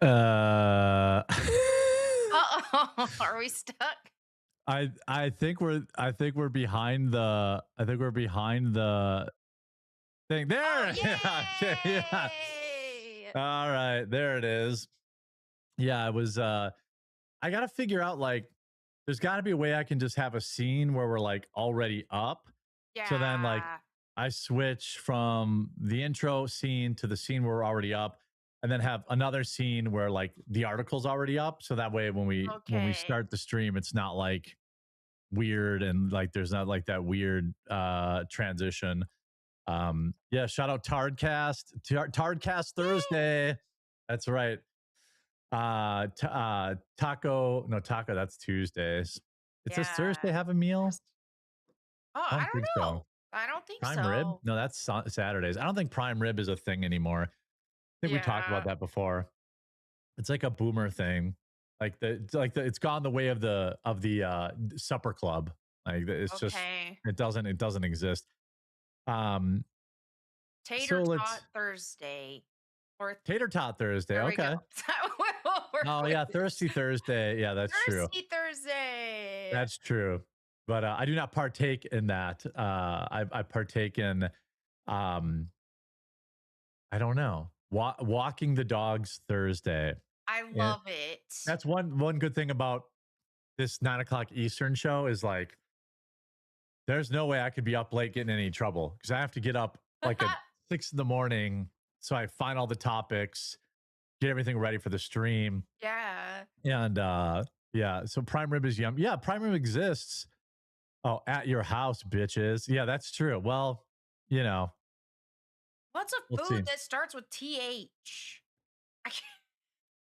Uh, Are we stuck? I think we're behind the thing there. Oh, Yeah. yay! All right, there it is. Yeah, it was I got to figure out like there's got to be a way I can just have a scene where we're like already up. So then like Yeah. I switch from the intro scene to the scene where we're already up and then have another scene where like the article's already up so that way when we Okay. start the stream it's not like weird and like there's not like that weird transition. Yeah, shout out Tardcast Thursday. That's right. Taco, that's Tuesdays. It says Thursday Yeah. have a meal. Oh, I I don't think don't so. know. I don't think Prime rib? so. No, that's Saturdays. I don't think prime rib is a thing anymore. I think we talked about Yeah. that before. It's like a boomer thing. It's gone the way of the supper club. Like it's just Okay. it doesn't exist. Um Tater so tot let's Thursday. Or Tater Tot Thursday. there we go. Okay. Is that what we're Oh with? yeah, Thirsty Thursday. Yeah, that's true. Thirsty Thursday. That's true. But I do not partake in that. I partake in um I don't know. Walking the dogs Thursday. I Yeah. love it. That's one good thing about this 9 o'clock Eastern show is like there's no way I could be up late getting in any trouble because I have to get up like at 6 in the morning. So I find all the topics, get everything ready for the stream. Yeah. And yeah, so prime rib is yum. Yeah, prime rib exists. Oh, at your house, bitches. Yeah, that's true. Well, you know, What's a let's see. food that starts with TH? I can't,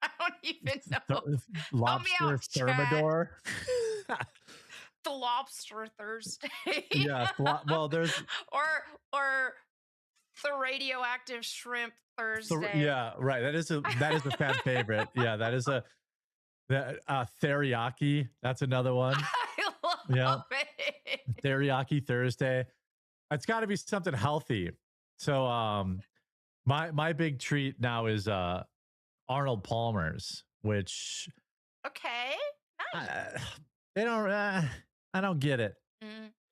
I don't even know. Lobster out, chat. thermidor. The lobster Thursday. Yeah. Well, there's or the radioactive shrimp Thursday. yeah, right. That is a fan favorite. Yeah, that is teriyaki. That's another one. I love it. Teriyaki Thursday. It's got to be something healthy. So my big treat now is Arnold Palmer's, which Okay. Nice. they don't I don't get it.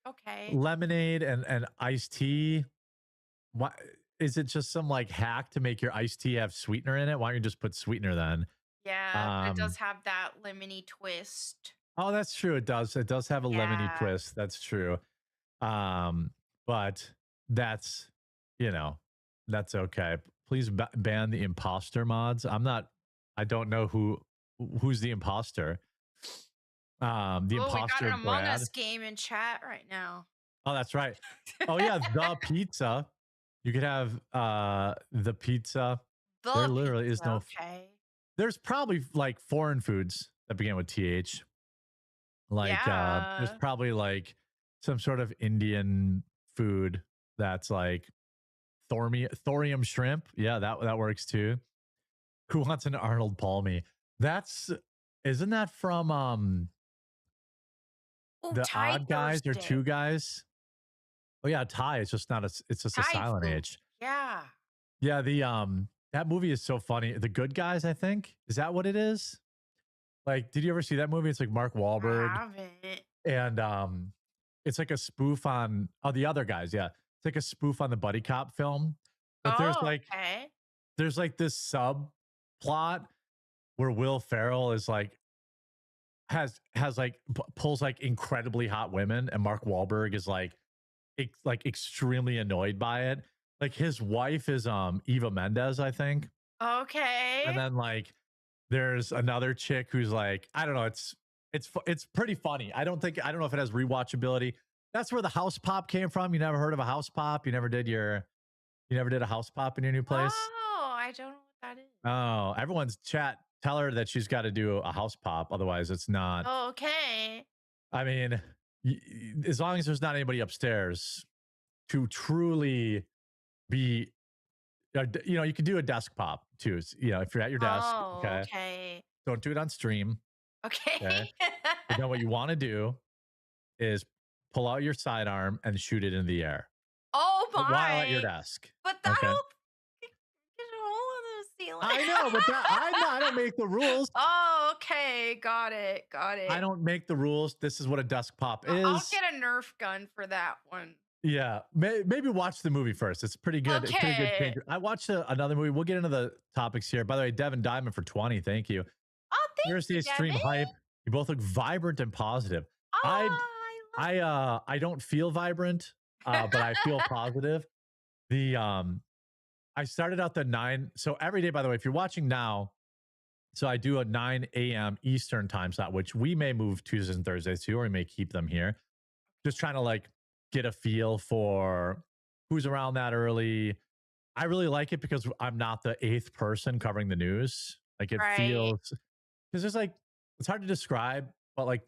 Okay. Lemonade and iced tea. Why is it just some like hack to make your iced tea have sweetener in it? Why don't you just put sweetener then? Yeah, it does have that lemony twist. Oh, that's true. It does. It does have a lemony Yeah. twist. That's true. But that's, that's okay. please ban the imposter mods. I don't know who's the imposter. The Oh, we got imposter an Among Brad. Us game in chat right now. Oh, that's right. Oh yeah, the pizza. You could have the pizza. There The literally is pizza, no okay. there's probably like foreign foods that begin with th. Like there's Yeah. probably like some sort of Indian food that's like thorium shrimp. Yeah, that works too. Who wants an Arnold Palmy? That's isn't that from Oh, the Thai Odd Guys or Thursday. Two Guys? Oh yeah, Thai. It's just not a. It's just a Thai silent food. H. Yeah. Yeah, the that movie is so funny. The Good Guys, I think, is that what it is? Like, did you ever see that movie? It's like Mark I Wahlberg, haven't. and it's like a spoof on the other guys. Yeah, it's like a spoof on the buddy cop film. But Oh, okay. there's like this subplot where Will Ferrell is like has like pulls like incredibly hot women, and Mark Wahlberg is like like extremely annoyed by it. Like his wife is Eva Mendes, I think. And Okay. then like there's another chick who's like, I don't know, it's pretty funny. I don't know if it has rewatchability. That's where the house pop came from. You never heard of a house pop? You never did a house pop in your new place? Oh, I don't know what that is. Oh, everyone's chat. Tell her that she's got to do a house pop. Otherwise, it's not. Okay. I mean, as long as there's not anybody upstairs to truly be, you can do a desk pop too. If you're at your desk, Oh, okay, okay. don't do it on stream. Okay. Okay. But then what you want to do is pull out your sidearm and shoot it in the air Oh while at your my. desk. But Okay. that'll get a hole in the ceiling. I know, but I don't make the rules. Oh, okay. Got it. I don't make the rules. This is what a desk pop I'll is. get a Nerf gun for that one. Yeah, maybe watch the movie first. It's pretty good. It's pretty good. Okay. I watched another movie. We'll get into the topics here. By the way, Devin Diamond for 20. Thank you. Oh, thank Thursday you, stream Devin. hype. You both look vibrant and positive. I Oh, I don't feel vibrant, but I feel positive. The I started out the 9. So every day, by the way, if you're watching now, so I do a 9 a.m. Eastern time slot, which we may move Tuesdays and Thursdays to, or we may keep them here. Just trying to like get a feel for who's around that early. I really like it because I'm not the 8th person covering the news. Like it right. feels because there's like it's hard to describe, but like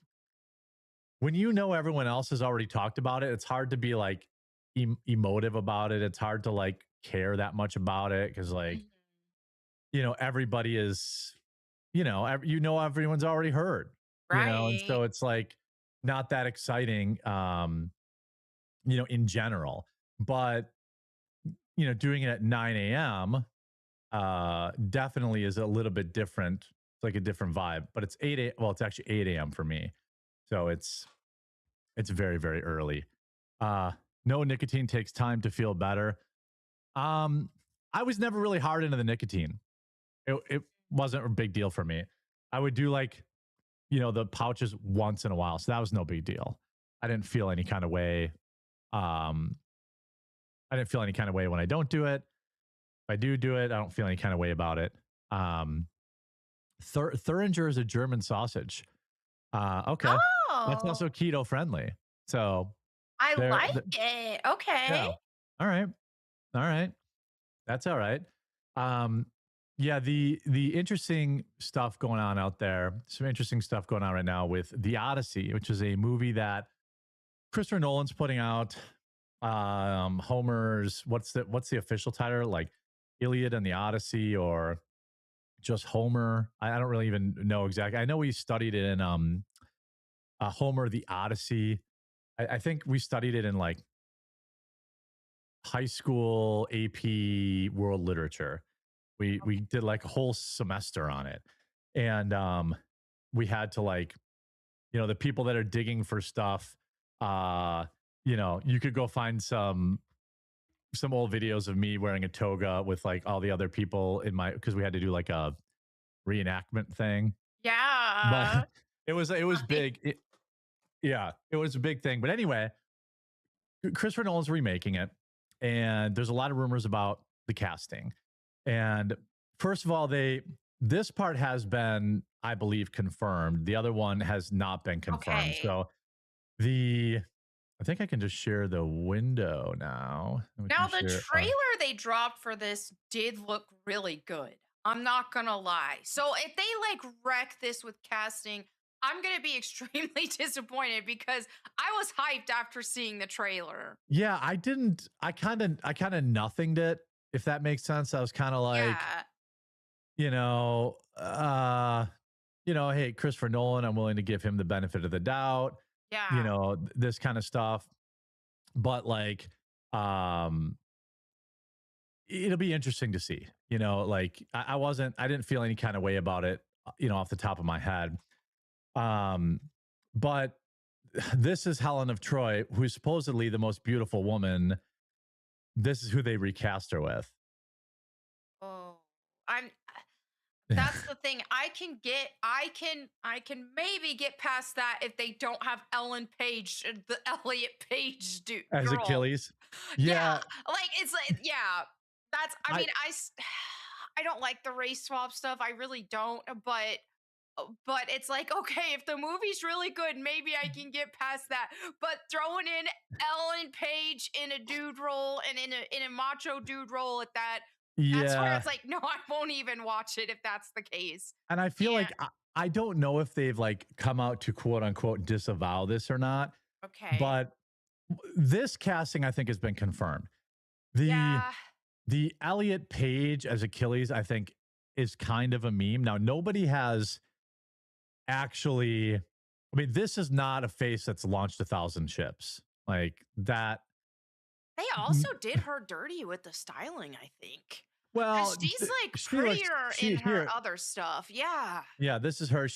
when you know everyone else has already talked about it, it's hard to be like emotive about it. It's hard to like care that much about it because like Mhm. everybody is everyone's already heard, and Right. so it's like not that exciting in general. But doing it at 9 a.m. Definitely is a little bit different. It's like a different vibe, but it's 8 a. Well, it's actually 8 a.m. for me, so it's very very early. No, nicotine takes time to feel better. I was never really hard into the nicotine. It wasn't a big deal for me. I would do like the pouches once in a while, so that was no big deal. I didn't feel any kind of way. Um, I didn't feel any kind of way when I don't do it. If I do it, I don't feel any kind of way about it. Um, Thuringer is a German sausage. Okay, that's Oh, also keto friendly. So I there, like it. Okay. yeah. All right, all right. That's all right. Um, yeah, the interesting stuff going on out there. Some interesting stuff going on right now with the Odyssey, which is a movie that Christopher Nolan's putting out. Homer's what's the official title? Like Iliad and the Odyssey, or just Homer? I don't really even know exactly. I know we studied it in Homer the Odyssey. I think we studied it in like high school AP world literature. We did like a whole semester on it, and we had to like the people that are digging for stuff. You could go find some old videos of me wearing a toga with like all the other people in my because we had to do like a reenactment thing, Yeah. but it was I- big. Yeah, it was a big thing. But anyway, Christopher Nolan's remaking it, and there's a lot of rumors about the casting. And first of all, this part has been, I believe, confirmed. The other one has not been confirmed. Okay. So the I think I can just share the window now. We can Now the share trailer they dropped for this did look really good. I'm not gonna lie. So if they like wreck this with casting, I'm gonna be extremely disappointed because I was hyped after seeing the trailer. Yeah, I didn't I kind of nothinged it, if that makes sense. I was kind of like, Yeah, you know, hey, Christopher Nolan, I'm willing to give him the benefit of the doubt, yeah. this kind of stuff. But like, um, it'll be interesting to see. Like I didn't feel any kind of way about it, off the top of my head. Um, but this is Helen of Troy, who's supposedly the most beautiful woman. This is who they recast her with. Oh, I'm that's the thing. I can maybe get past that if they don't have Ellen Page, the Elliot Page dude As girl. Achilles. Yeah, Yeah, like it's like yeah. That's I I mean I don't like the race swap stuff. I really don't, but it's like okay, if the movie's really good, maybe I can get past that. But throwing in Ellen Page in a dude role and in a macho dude role at that's where yeah, it's like no, I won't even watch it if that's the case. and I feel like And I don't know if they've like come out to quote unquote disavow this or not, okay. but this casting I think has been confirmed. The Yeah, the Elliot Page as Achilles, I think, is kind of a meme. Now, nobody has actually, I mean, this is not a face that's launched 1,000 ships. Like that. they also did her dirty with the styling, I think. Well, Cuz she's like she looks, prettier she in her here. other stuff. Yeah. Yeah, this is her.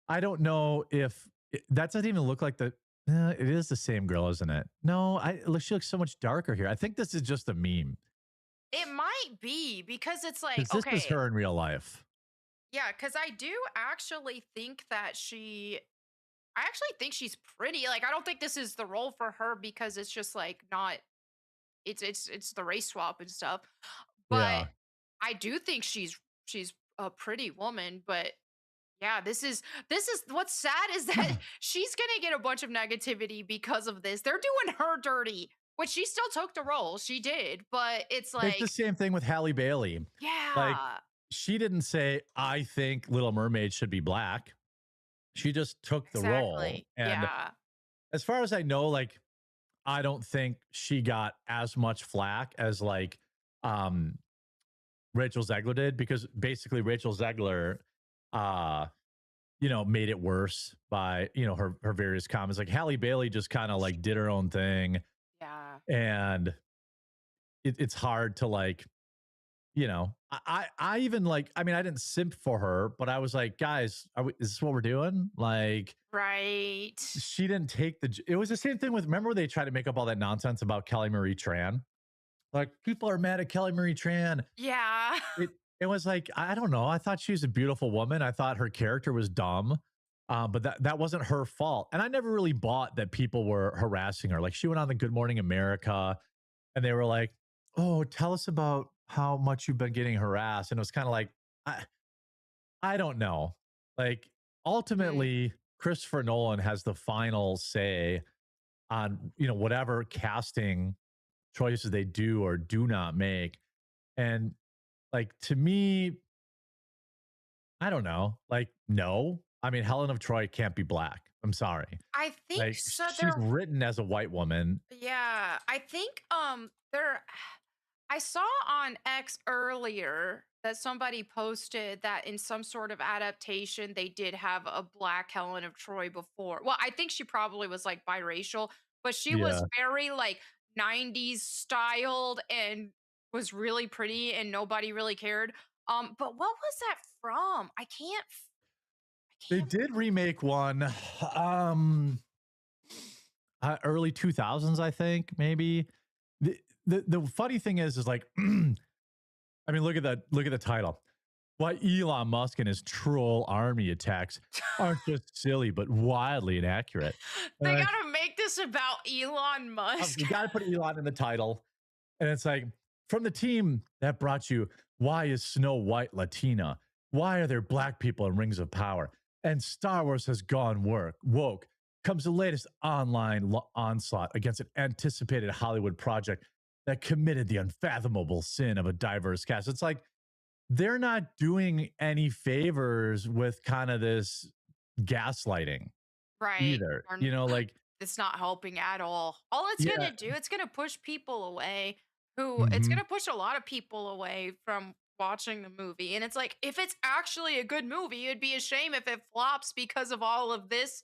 I don't know if that doesn't even look like it is the same girl, isn't it? No, she looks so much darker here. I think this is just a meme It might be because it's because like, this is okay, her in real life. yeah, because I do actually think that I actually think she's pretty. Like, I don't think this is the role for her because it's just like not, it's the race swap and stuff. But Yeah. I do think she's a pretty woman. But yeah, this is what's sad is that she's gonna get a bunch of negativity because of this. They're doing her dirty, which she still took the role. She did, but it's It's the like, same thing with Halle Bailey. Like, yeah, she didn't say, I think Little Mermaid should be black. She just took the role. exactly. And Yeah. as far as I know, like, I don't think she got as much flack as like um Rachel Zegler did, because basically Rachel Zegler uh made it worse by, her various comments. Like Halle Bailey just kind of like did her own thing, Yeah. and it's hard to like, I even like, I mean, I didn't simp for her, but I was like, guys, is this what we're doing? Like, Right. she didn't take it was the same thing with, remember they tried to make up all that nonsense about Kelly Marie Tran? Like, people are mad at Kelly Marie Tran. Yeah. It was like, I don't know. I thought she was a beautiful woman. I thought her character was dumb. But that wasn't her fault. And I never really bought that people were harassing her. Like, she went on the Good Morning America and they were like, "Oh, tell us about how much you've been getting harassed." And it was kind of like, I I don't know. Like, Mm. ultimately, Christopher Nolan has the final say on, whatever casting choices they do or do not make. And like, to me, I don't know. Like, no. I mean, Helen of Troy can't be black. I'm sorry. I think Like, so. she's written as a white woman. Yeah, I think there I saw on X earlier that somebody posted that in some sort of adaptation they did have a black Helen of Troy before. Well, I think she probably was like biracial, but she was Yeah. very like 90s styled and was really pretty and nobody really cared. But what was that from? I They can't did remake one, um, early 2000s, I think, maybe. The funny thing is like, I mean, look at the title. Why Elon Musk and his troll army attacks aren't just silly, but wildly inaccurate. And they like, gotta make this about Elon Musk. you got to put Elon in the title. And it's like, From the team that brought you Why is Snow White Latina? Why are there black people in Rings of Power? And Star Wars has gone woke. Comes the latest online onslaught against an anticipated Hollywood project that committed the unfathomable sin of a diverse cast. It's like they're not doing any favors with kind of this gaslighting Right. either. Or You know, like, it's not helping at all. All it's yeah. gonna do, it's gonna push people away it's Hmm. gonna push a lot of people away from watching the movie. And it's like, if it's actually a good movie, it'd be a shame if it flops because of all of this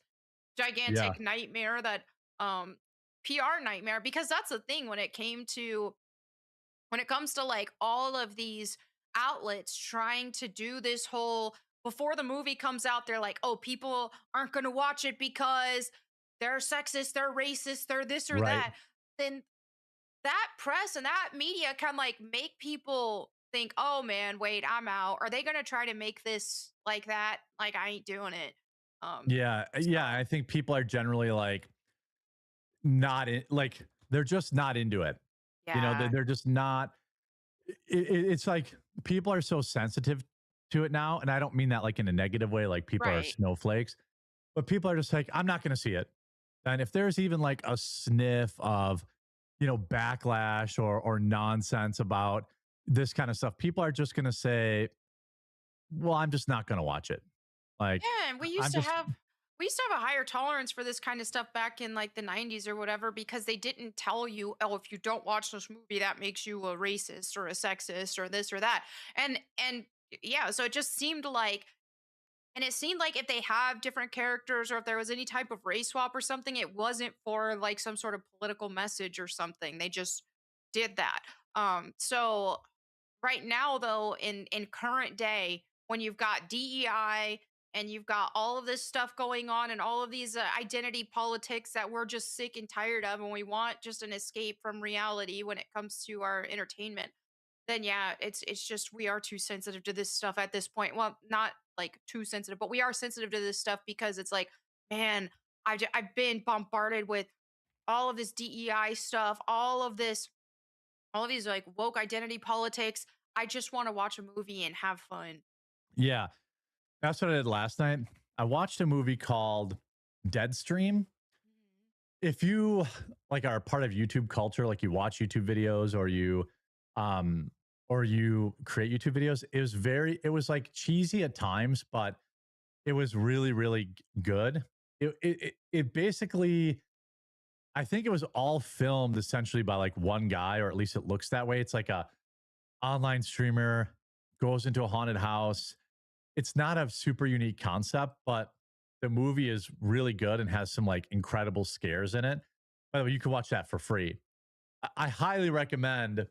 Yeah. gigantic nightmare that um PR nightmare. Because that's the thing when it comes to like all of these outlets trying to do this whole before the movie comes out, they're like, oh, people aren't going to watch it because they're sexist, they're racist, they're this or Right. that. Then that press and that media can like make people think, oh man, wait, I'm out. Are they going to try to make this like that? Like, I ain't doing it. Yeah. Yeah. So I think people are generally like, not in, like, they're just not into it. You know, yeah, they're just not. It's like people are so sensitive to it now, and I don't mean that like in a negative way, like people are right. snowflakes, but people are just like, I'm not going to see it. And if there's even like a sniff of, backlash or nonsense about this kind of stuff, people are just going to say, well, I'm just not going to watch it. Like, Yeah, and I'm just, we used to have a higher tolerance for this kind of stuff back in like the 90s or whatever because they didn't tell you, oh, if you don't watch this movie that makes you a racist or a sexist or this or that. And yeah, so it just seemed like and it seemed like if they have different characters or if there was any type of race swap or something, it wasn't for like some sort of political message or something. They just did that. So right now though in current day when you've got DEI and you've got all of this stuff going on and all of these identity politics that we're just sick and tired of and we want just an escape from reality when it comes to our entertainment, then yeah, it's just we are too sensitive to this stuff at this point. Well, not like too sensitive, but we are sensitive to this stuff because it's like, man, I've been bombarded with all of this DEI stuff, all of these like woke identity politics. I just want to watch a movie and have fun. yeah, that's what I did last night. I watched a movie called Deadstream. Mhm. If you like are part of YouTube culture, like you watch YouTube videos um or you create YouTube videos, it was like cheesy at times, but it was really, really good. It basically, I think it was all filmed essentially by like one guy, or at least it looks that way. It's like a online streamer goes into a haunted house. It's not a super unique concept, but the movie is really good and has some like incredible scares in it. By the way, you can watch that for free. I highly recommend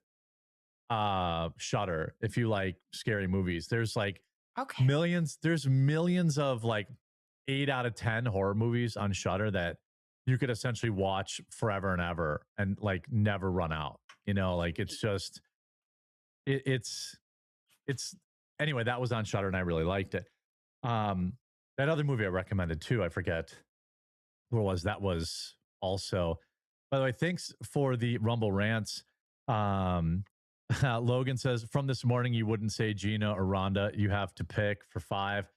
Shutter if you like scary movies. Okay. There's millions of like 8 out of 10 horror movies on Shutter that you could essentially watch forever and ever and like never run out. Like it's Sweet. just it's it's anyway, that was on Shutter and I really liked it. Um, that other movie I recommended too, I forget what it was. That was also, by the way, thanks for the Rumble rants. Um, Logan says, from this morning, you wouldn't say Gina or Rhonda. You have to pick for 5.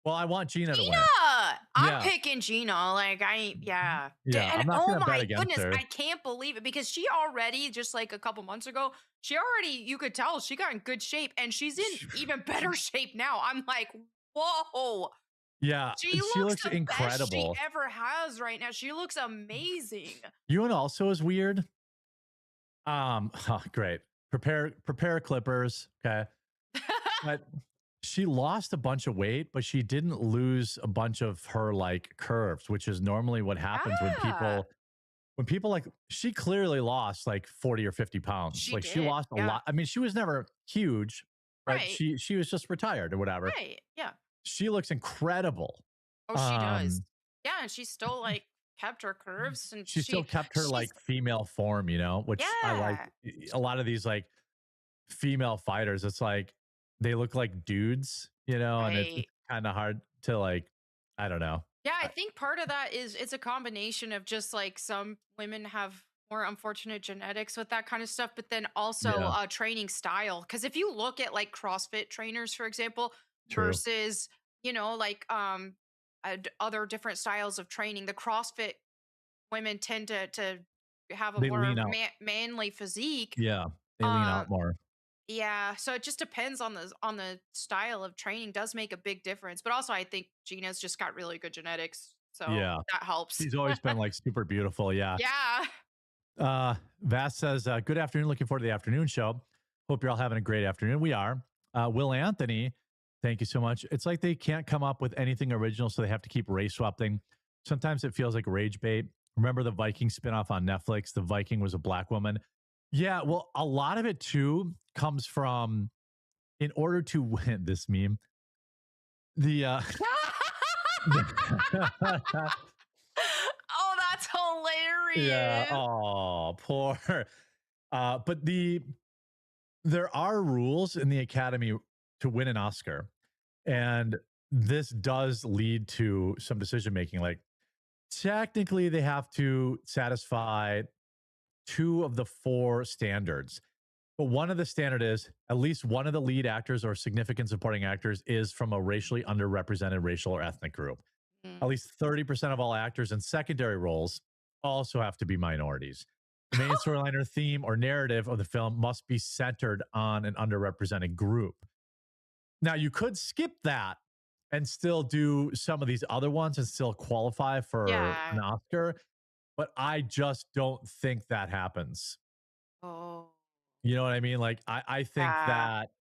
Well, I want Gina to win. Gina! I'm Yeah. picking Gina. Like yeah. Yeah. And I'm not oh going to bet my against goodness, her. I can't believe it because she already just like a couple months ago, she already you could tell she got in good shape and she's in even better shape now. I'm like, whoa. Yeah. She She looks looks the best she incredible. ever has right now. She looks amazing. You know what also is weird? Great. Prepare clippers. Okay. But she lost a bunch of weight, but she didn't lose a bunch of her like curves, which is normally what happens Yeah, when people like she clearly lost like 40 or 50 pounds. she Like she did. lost a Yeah. lot. I mean, she was never huge, but Right. she was just retired or whatever. Right. Yeah. She looks incredible. Oh, she does. Um, Yeah, and she still like kept her curves and she still kept her she's like female form, which I like. yeah. A lot of these like female fighters, it's like they look like dudes, and it's Right. kind of hard to like, I don't know. Yeah, I I- think part of that is it's a combination of just like some women have more unfortunate genetics with that kind of stuff, but then also Yeah, training style. Because if you look at like CrossFit trainers, for example, true. versus like other different styles of training, the CrossFit women tend to have a They lean more out. manly physique. Yeah, they lean Um, out more. yeah, so it just depends on the style of training. Does make a big difference, but also I think Gina's just got really good genetics, so Yeah. that helps. She's always been like super beautiful. Yeah. Yeah. Vass says, good afternoon. Looking forward to the afternoon show. Hope you're all having a great afternoon. We are. Will Anthony, thank you so much. It's like they can't come up with anything original, so they have to keep race swapping. Sometimes it feels like rage bait. Remember the Viking spinoff on Netflix? The Viking was a black woman. Yeah, well, a lot of it too comes from in order to win this meme. The Oh, that's yeah, hilarious. oh, poor. But there are rules in the Academy to win an Oscar, and this does lead to some decision making. Like technically, they have to satisfy two of the four standards, but one of the standard is at least one of the lead actors or significant supporting actors is from a racially underrepresented racial or ethnic group. Mm. At least 30% of all actors in secondary roles also have to be minorities. The main storyline or theme or narrative of the film must be centered on an underrepresented group. Now, you could skip that and still do some of these other ones and still qualify for an Yeah. Oscar, but I just don't think that happens. Oh, You know what I mean? Like, I think yeah. that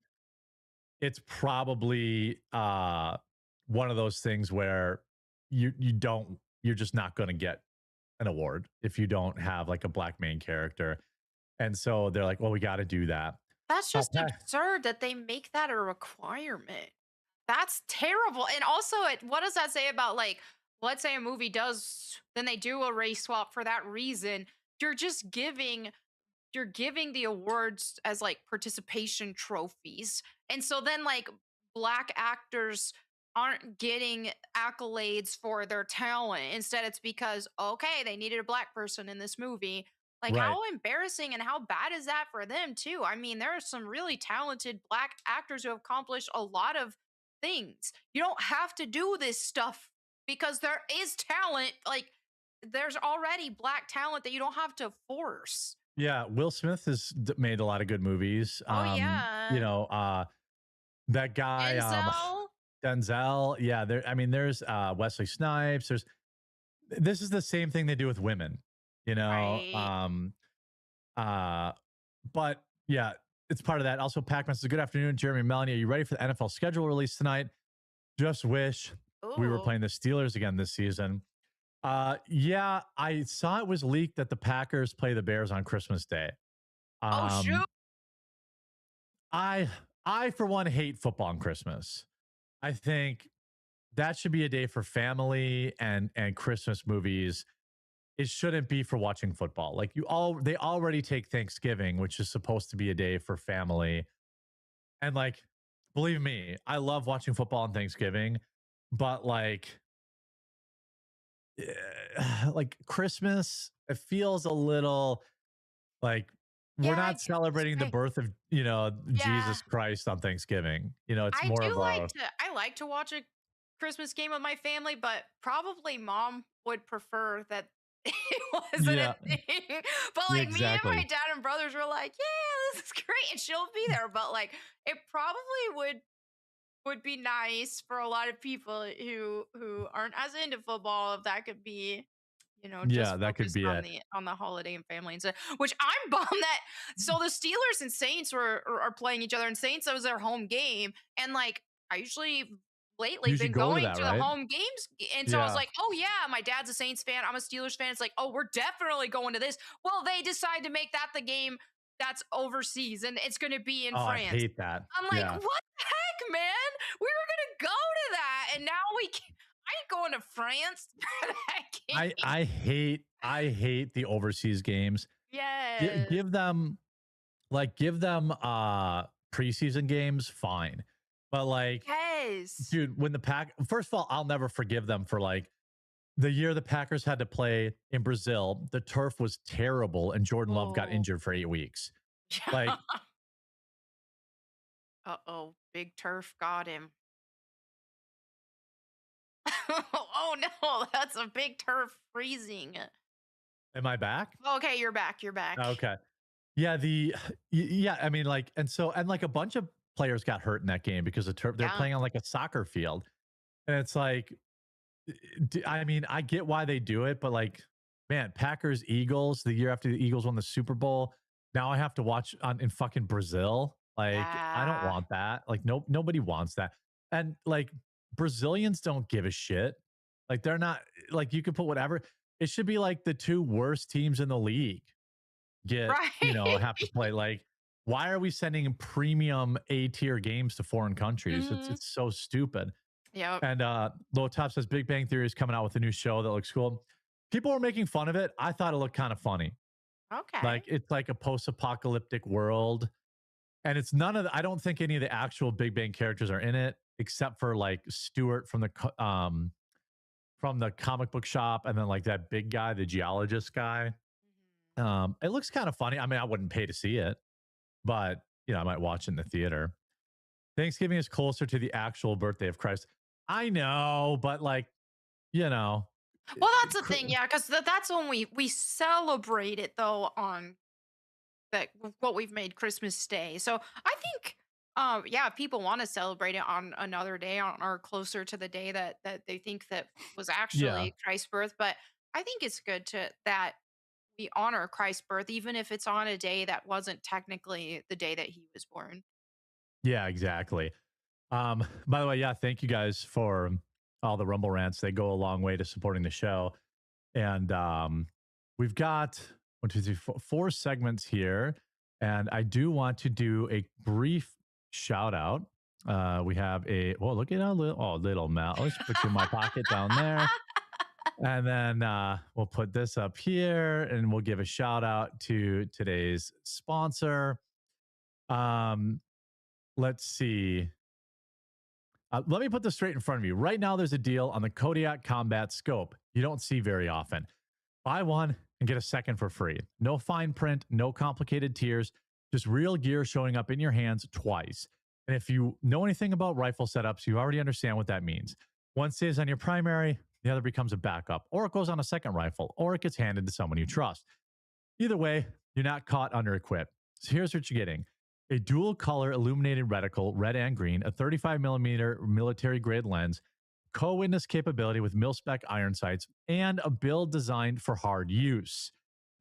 it's probably one of those things where you're just not going to get an award if you don't have like a black main character. And so they're like, well, we got to do that. That's just Okay. absurd that they make that a requirement. That's terrible. And also, what does that say about like, let's say a movie does, then they do a race swap for that reason. You're just giving the awards as like participation trophies. And so then like black actors aren't getting accolades for their talent. Instead it's because okay, they needed a black person in this movie. Like Right. how embarrassing and how bad is that for them too? I mean, there are some really talented black actors who have accomplished a lot of things. You don't have to do this stuff because there is talent like there's already black talent that you don't have to force. Yeah. Will Smith has made a lot of good movies. Oh, yeah. That guy, Denzel? Denzel. Yeah. I mean, there's Wesley Snipes. This is the same thing they do with women, you know? Right. Uh, but yeah, it's part of that. Also, Pac-Man says, good afternoon, Jeremy and Melanie. Are you ready for the NFL schedule release tonight? Just wish we were Ooh. playing the Steelers again this season. Yeah, I saw it was leaked that the Packers play the Bears on Christmas Day. Oh, shoot. Um, I I for one hate football on Christmas. I think that should be a day for family and Christmas movies. It shouldn't be for watching football. Like they already take Thanksgiving, which is supposed to be a day for family. And like, believe me, I love watching football on Thanksgiving, but like Christmas, it feels a little like we're Yeah, not celebrating the say birth of, yeah. Jesus Christ on Thanksgiving. It's I more do of a I like to watch a Christmas game with my family, but probably mom would prefer that it wasn't a yeah, thing. But like me and my exactly. dad and brothers were like, "Yeah, this is great," and she'll be there. But like, it probably would be nice for a lot of people who aren't as into football if that could be, Yeah, just that could focused be it. on the holiday and family and stuff. Which I'm bummed that so the Steelers and Saints are playing each other, and Saints that was their home game, and like I usually lately You should been go to going that, to the right? home games, and so I was Yeah. like, oh yeah, my dad's a Saints fan, I'm a Steelers fan. It's like, oh, we're definitely going to this. Well, they decide to make that the game that's overseas, and it's going to be in Oh, I France. hate that. I'm like, Yeah. what the heck, man? We were gonna go to that, and now we can't. I ain't going to France for that game. I hate the overseas games. Yes. Give them preseason games, fine. But like, Yes. dude, when the pack first of all, I'll never forgive them for like The year the Packers had to play in Brazil, the turf was terrible and Jordan Love got Oh. injured for 8 weeks. Like, Uh-oh, big turf got him. Oh no, that's a big turf freezing. am I back? Okay, you're back. You're back. Okay. Yeah, yeah, I mean, like, and like a bunch of players got hurt in that game because of turf. They're Yeah. playing on like a soccer field. And it's like, I mean, I get why they do it, but like, man, Packers Eagles the year after the Eagles won the Super Bowl. Now I have to watch on in fucking Brazil. Like, I don't Yeah. want that. Like, nobody wants that. And like, Brazilians don't give a shit. Like, they're not like you can put whatever. It should be like the two worst teams in the league get Right. have to play. Like, why are we sending premium A tier games to foreign countries? It's Mhm. it's so stupid. Yep. And Low Top says Big Bang Theory is coming out with a new show that looks cool. People were making fun of it. I thought it looked kind of funny. Okay. Like, it's like a post-apocalyptic world. And it's none of the, I don't think any of the actual Big Bang characters are in it, except for like Stuart from the comic book shop, and then like that big guy, the geologist guy. Mhm. It looks kind of funny. I mean, I wouldn't pay to see it, but I might watch it in the theater. Thanksgiving is closer to the actual birthday of Christ. I know, but like, you know, Well, that's the thing, yeah, because that's when we celebrate it though on that what we've made Christmas Day. So I think, yeah, if people want to celebrate it on another day on or closer to the day that they think that was yeah, actually Christ's birth, but I think it's good to that we honor Christ's birth, even if it's on a day that wasn't technically the day that he was born. yeah, exactly. By the way, yeah, thank you guys for all the Rumble rants. They go a long way to supporting the show. And we've got one, two, three, four segments here. And I do want to do a brief shout out. We have look at how little Mel. Let's put you in my pocket down there. And then we'll put this up here and we'll give a shout out to today's sponsor. Um, let's see. Let me put this straight in front of you. Right now, there's a deal on the Kodiak Combat Scope you don't see very often. Buy one and get a second for free. No fine print, no complicated tiers, just real gear showing up in your hands twice. And if you know anything about rifle setups, you already understand what that means. One stays on your primary, the other becomes a backup, or it goes on a second rifle, or it gets handed to someone you trust. Either way, you're not caught under equipped. So here's what you're getting: a dual color illuminated reticle, red and green, a 35 millimeter military grade lens, co-witness capability with mil-spec iron sights, and a build designed for hard use,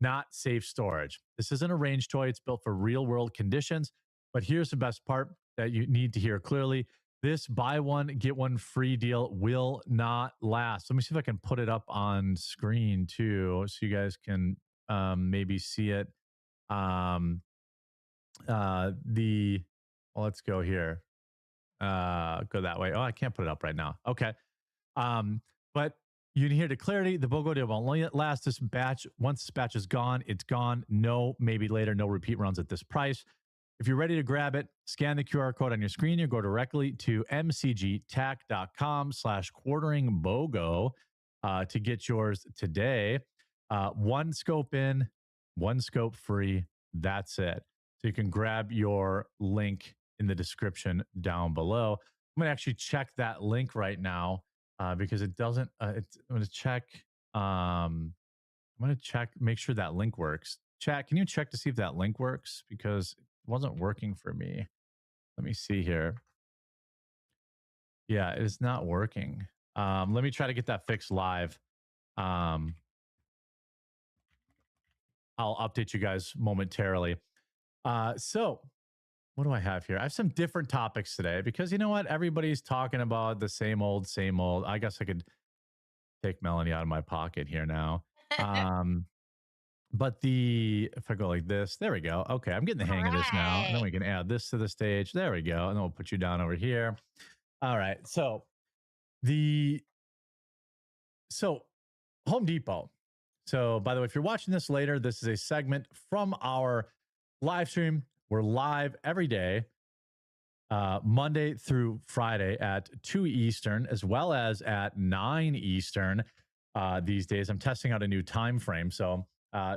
not safe storage. This isn't a range toy. It's built for real world conditions. But here's the best part that you need to hear clearly. This buy one, get one free deal will not last. Let me see if I can put it up on screen too, so you guys can maybe see it. Um, the well, let's go here. Go that way. Oh, I can't put it up right now. Okay. But you can hear the clarity. The BOGO deal won't last. This batch, once this batch is gone, it's gone. No, maybe later, no repeat runs at this price. If you're ready to grab it, scan the QR code on your screen. You go directly to mcgtac.com/quartering BOGO to get yours today. One scope in, one scope free. That's it. So you can grab your link in the description down below. I'm going to actually check that link right now because it doesn't. I'm going to check. I'm going to check, make sure that link works. Chat, can you check to see if that link works? Because it wasn't working for me. Let me see here. Yeah, it is not working. Let me try to get that fixed live. Um, I'll update you guys momentarily. So, what do I have here? I have some different topics today because you know what? Everybody's talking about the same old, same old. I guess I could take Melanie out of my pocket here now. Um, but if I go like this, there we go. Okay, I'm getting the All hang of this now. And then right. we can add this to the stage. There we go. And then we'll put you down over here. All right. The so Home Depot. So by the way, if you're watching this later, this is a segment from our live stream. We're live every day, Monday through Friday at 2 Eastern, as well as at 9 Eastern. these days. I'm testing out a new time frame. So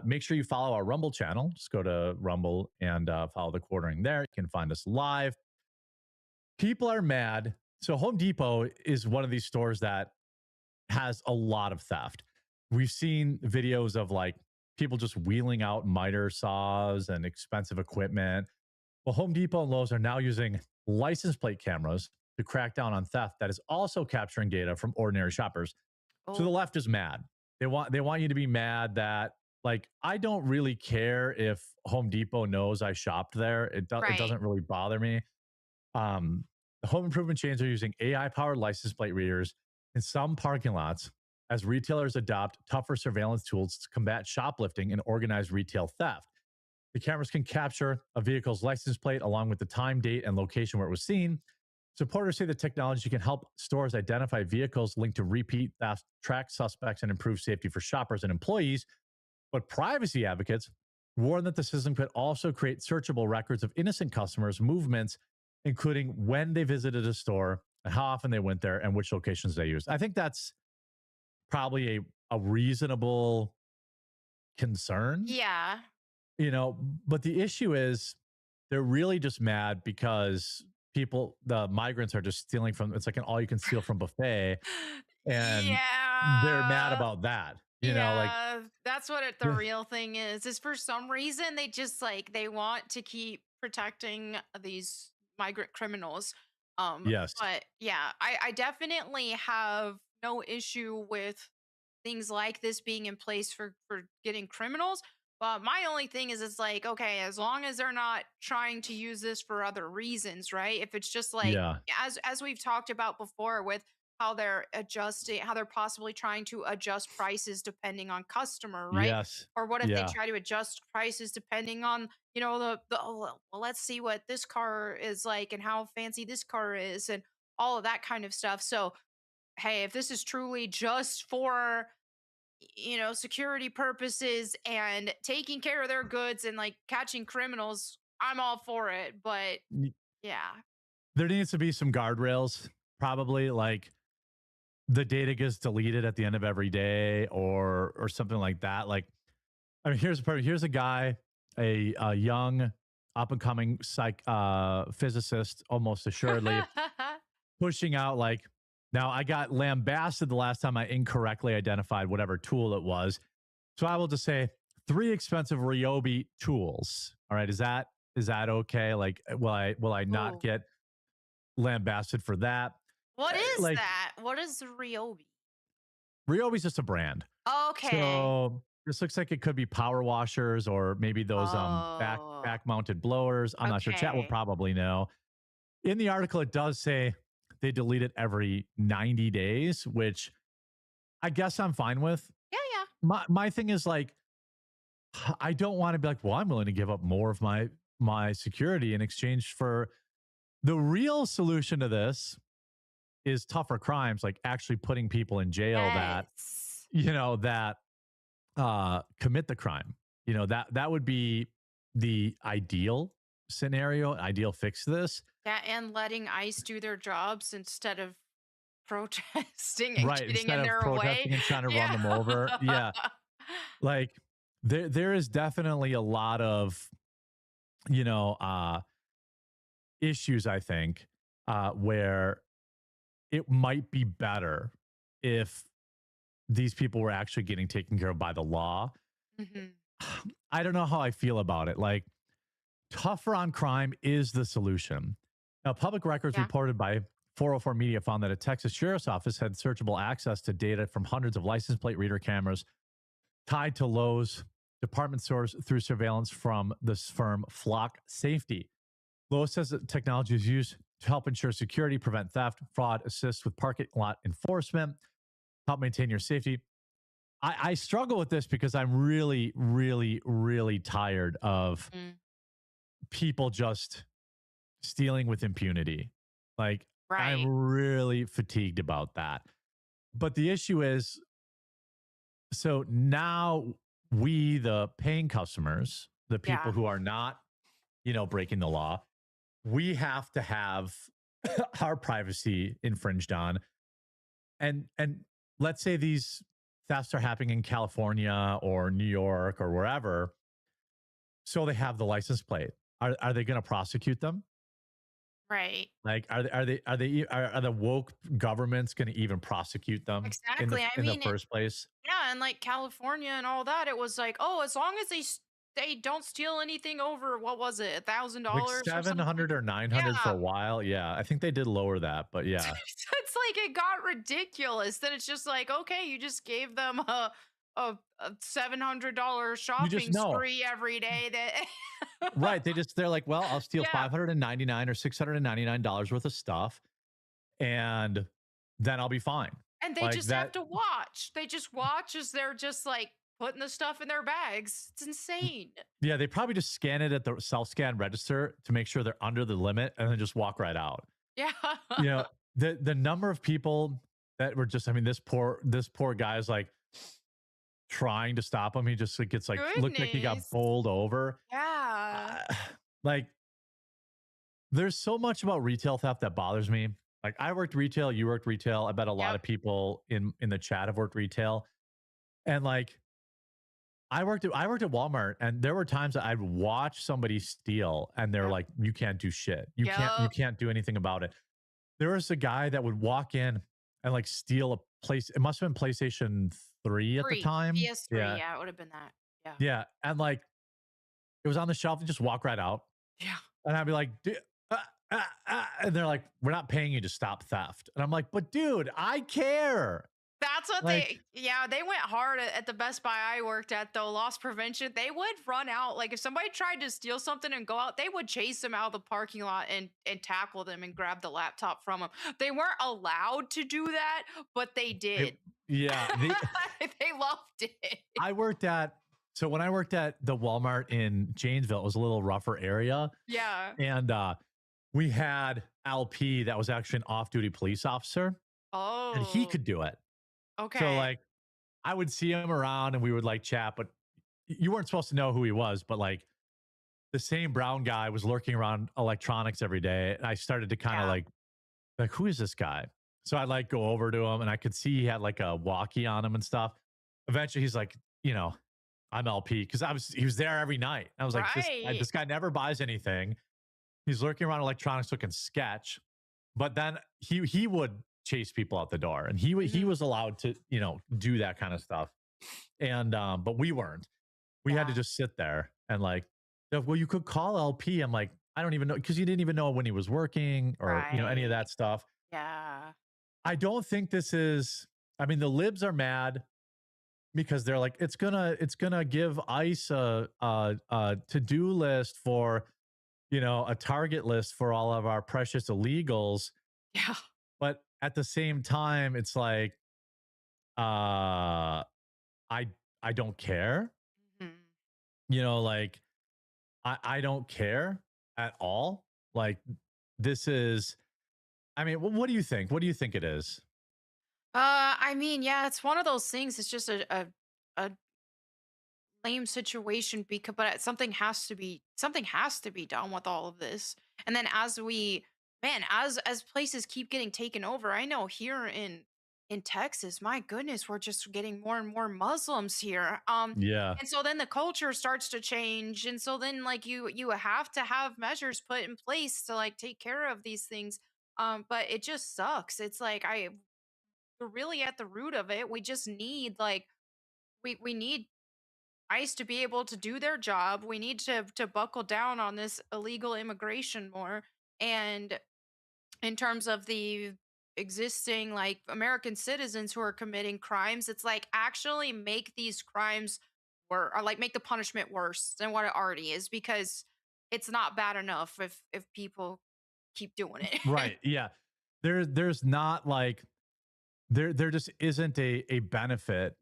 make sure you follow our Rumble channel. Just go to Rumble and follow the quartering there. You can find us live. People are mad. So Home Depot is one of these stores that has a lot of theft. We've seen videos of like people just wheeling out miter saws and expensive equipment. Well, Home Depot and Lowe's are now using license plate cameras to crack down on theft that is also capturing data from ordinary shoppers. So the Oh, left is mad. They want you to be mad that like I don't really care if Home Depot knows I shopped there. It right. doesn't really bother me. The home improvement chains are using AI powered license plate readers in some parking lots as retailers adopt tougher surveillance tools to combat shoplifting and organized retail theft. The cameras can capture a vehicle's license plate along with the time, date, and location where it was seen. Supporters say the technology can help stores identify vehicles linked to repeat theft, track suspects, and improve safety for shoppers and employees. But privacy advocates warn that the system could also create searchable records of innocent customers' movements, including when they visited a store and how often they went there and which locations they used. I think that's probably a reasonable concern, Yeah. you know, but the issue is they're really just mad because the migrants are just stealing from, it's like an all you can steal from buffet. And they're mad Yeah. about that, like, Yeah, that's what the real thing is for some reason they just like they want to keep protecting these migrant criminals. yes. But yeah, I definitely have no issue with things like this being in place for getting criminals. But my only thing is it's like, okay, as long as they're not trying to use this for other reasons, right? If it's just like Yeah. as we've talked about before with how they're adjusting, how they're possibly trying to adjust prices depending on customer, right? Yes. Or what if they Yeah. try to adjust prices depending on, the oh, well, let's see what this car is like and how fancy this car is and all of that kind of stuff. So, hey, if this is truly just for security purposes and taking care of their goods and like catching criminals, I'm all for it. But Y- yeah. There needs to be some guardrails, probably like the data gets deleted at the end of every day or something like that. Like, I mean, here's a guy, a young up and coming physicist, almost assuredly pushing out like, now I got lambasted the last time I incorrectly identified whatever tool it was. So I will just say 3 expensive Ryobi tools. All right, is that okay? Like, will I not Oh, get lambasted for that? what is Like, that? What is Ryobi? Ryobi's just a brand. Okay. So this looks like it could be power washers or maybe those Oh, back mounted blowers. I'm not sure. Chat will okay. probably know. In the article, it does say they delete it every 90 days, which I guess I'm fine with. Yeah, yeah. My thing is like, I don't want to be like, well, I'm willing to give up more of my security in exchange for the real solution to this is tougher crimes, like actually putting people in jail that, Yes. that commit the crime. That would be the ideal scenario, ideal fix to this. Yeah, and letting ICE do their jobs instead of protesting and Right. getting Instead in of their way. protesting and trying to run Yeah. them over. Yeah. Like there is definitely a lot of, you know, uh issues, I think, where it might be better if these people were actually getting taken care of by the law. Mhm. I don't know how I feel about it. Like, tougher on crime is the solution. Now, public records Yeah. reported by 404 Media found that a Texas sheriff's office had searchable access to data from hundreds of license plate reader cameras tied to Lowe's department stores through surveillance from this firm, Flock Safety. Lowe's says that technology is used to help ensure security, prevent theft, fraud, assist with parking lot enforcement, help maintain your safety. I struggle with this because I'm really, really, really tired of Mm. people just stealing with impunity. Like, I'm Right. really fatigued about that. But the issue is, so now we, the paying customers, the people Yeah. who are not, breaking the law, we have to have our privacy infringed on. And let's say these thefts are happening in California or New York or wherever, so they have the license plate. Are they going to prosecute them? Right. Like, are the woke governments going to even prosecute them Exactly. I in the mean, first place? yeah, and like California and all that, it was like, oh, as long as they don't steal anything over, what was it, Like $1,000 or something? 700 or 900 for Yeah. a while. Yeah, I think they did lower that, but yeah. It's like it got ridiculous. Then it's just like, okay, you just gave them a $700 You just shopping know. spree every day. That Right. They're like, well, I'll steal yeah, 599 or $699 worth of stuff and then I'll be fine. and they Like just have that. to watch. They just watch as they're just like putting the stuff in their bags. It's insane. Yeah, they probably just scan it at the self-scan register to make sure they're under the limit and then just walk right out. Yeah. You know, the number of people that were just, I mean, this poor guy is like trying to stop him. He just like gets like looked like he got Goodness. bowled over. Yeah. Uh, like there's so much about retail theft that bothers me. Like I worked retail, you worked retail. I bet a lot Yep. of people in the chat have worked retail. And like I worked at Walmart and there were times that I'd watch somebody steal and they're Yep. like, you can't do shit. You Yep. can't do anything about it. There was a guy that would walk in and like steal a place. It must have been PlayStation 3 at the 3. time. PS3. Yeah. Yeah, it would have been that. Yeah. Yeah. And like it was on the shelf and just walk right out. Yeah. And I'd be like, and they're like, we're not paying you to stop theft. And I'm like, but dude, I care. That's what Like, they went hard at the Best Buy I worked at though, loss prevention. They would run out. Like if somebody tried to steal something and go out, they would chase them out of the parking lot and tackle them and grab the laptop from them. They weren't allowed to do that, but they did. yeah. They loved it. So when I worked at the Walmart in Janesville, it was a little rougher area. Yeah. And we had LP that was actually an off-duty police officer, and he Oh, could do it. okay. So like I would see him around and we would like chat, but you weren't supposed to know who he was, but like the same brown guy was lurking around electronics every day. And I started to kind of Yeah. like, who is this guy? So I'd like go over to him and I could see he had like a walkie on him and stuff. Eventually he's like, I'm LP because he was there every night. I was like, Right. this guy never buys anything. He's lurking around electronics looking sketch. But then he would chase people out the door and he Mhm. was allowed to, do that kind of stuff. And but we weren't. We had to Yeah. just sit there and like, well, you could call LP. I'm like, I don't even know because you didn't even know when he was working or any of Right. that stuff. Yeah. I don't think this is. I mean, the libs are mad because they're like, it's gonna give ICE a to-do list for a target list for all of our precious illegals. Yeah. But at the same time, it's like, I I don't care. Mhm. Like I don't care at all. Like this is. I mean, what do you think? What do you think it is? I mean, yeah, it's one of those things. It's just a lame situation because but something has to be done with all of this. And then as places keep getting taken over, I know here in Texas, my goodness, we're just getting more and more Muslims here. Yeah. And so then the culture starts to change, and so then like you have to have measures put in place to like take care of these things. But it just sucks. It's like we're really at the root of it. We just need like we need ICE to be able to do their job. We need to buckle down on this illegal immigration more. And in terms of the existing like American citizens who are committing crimes, it's like actually make these crimes or like make the punishment worse than what it already is because it's not bad enough if people keep doing it. Right. Yeah. There's not like there just isn't a benefit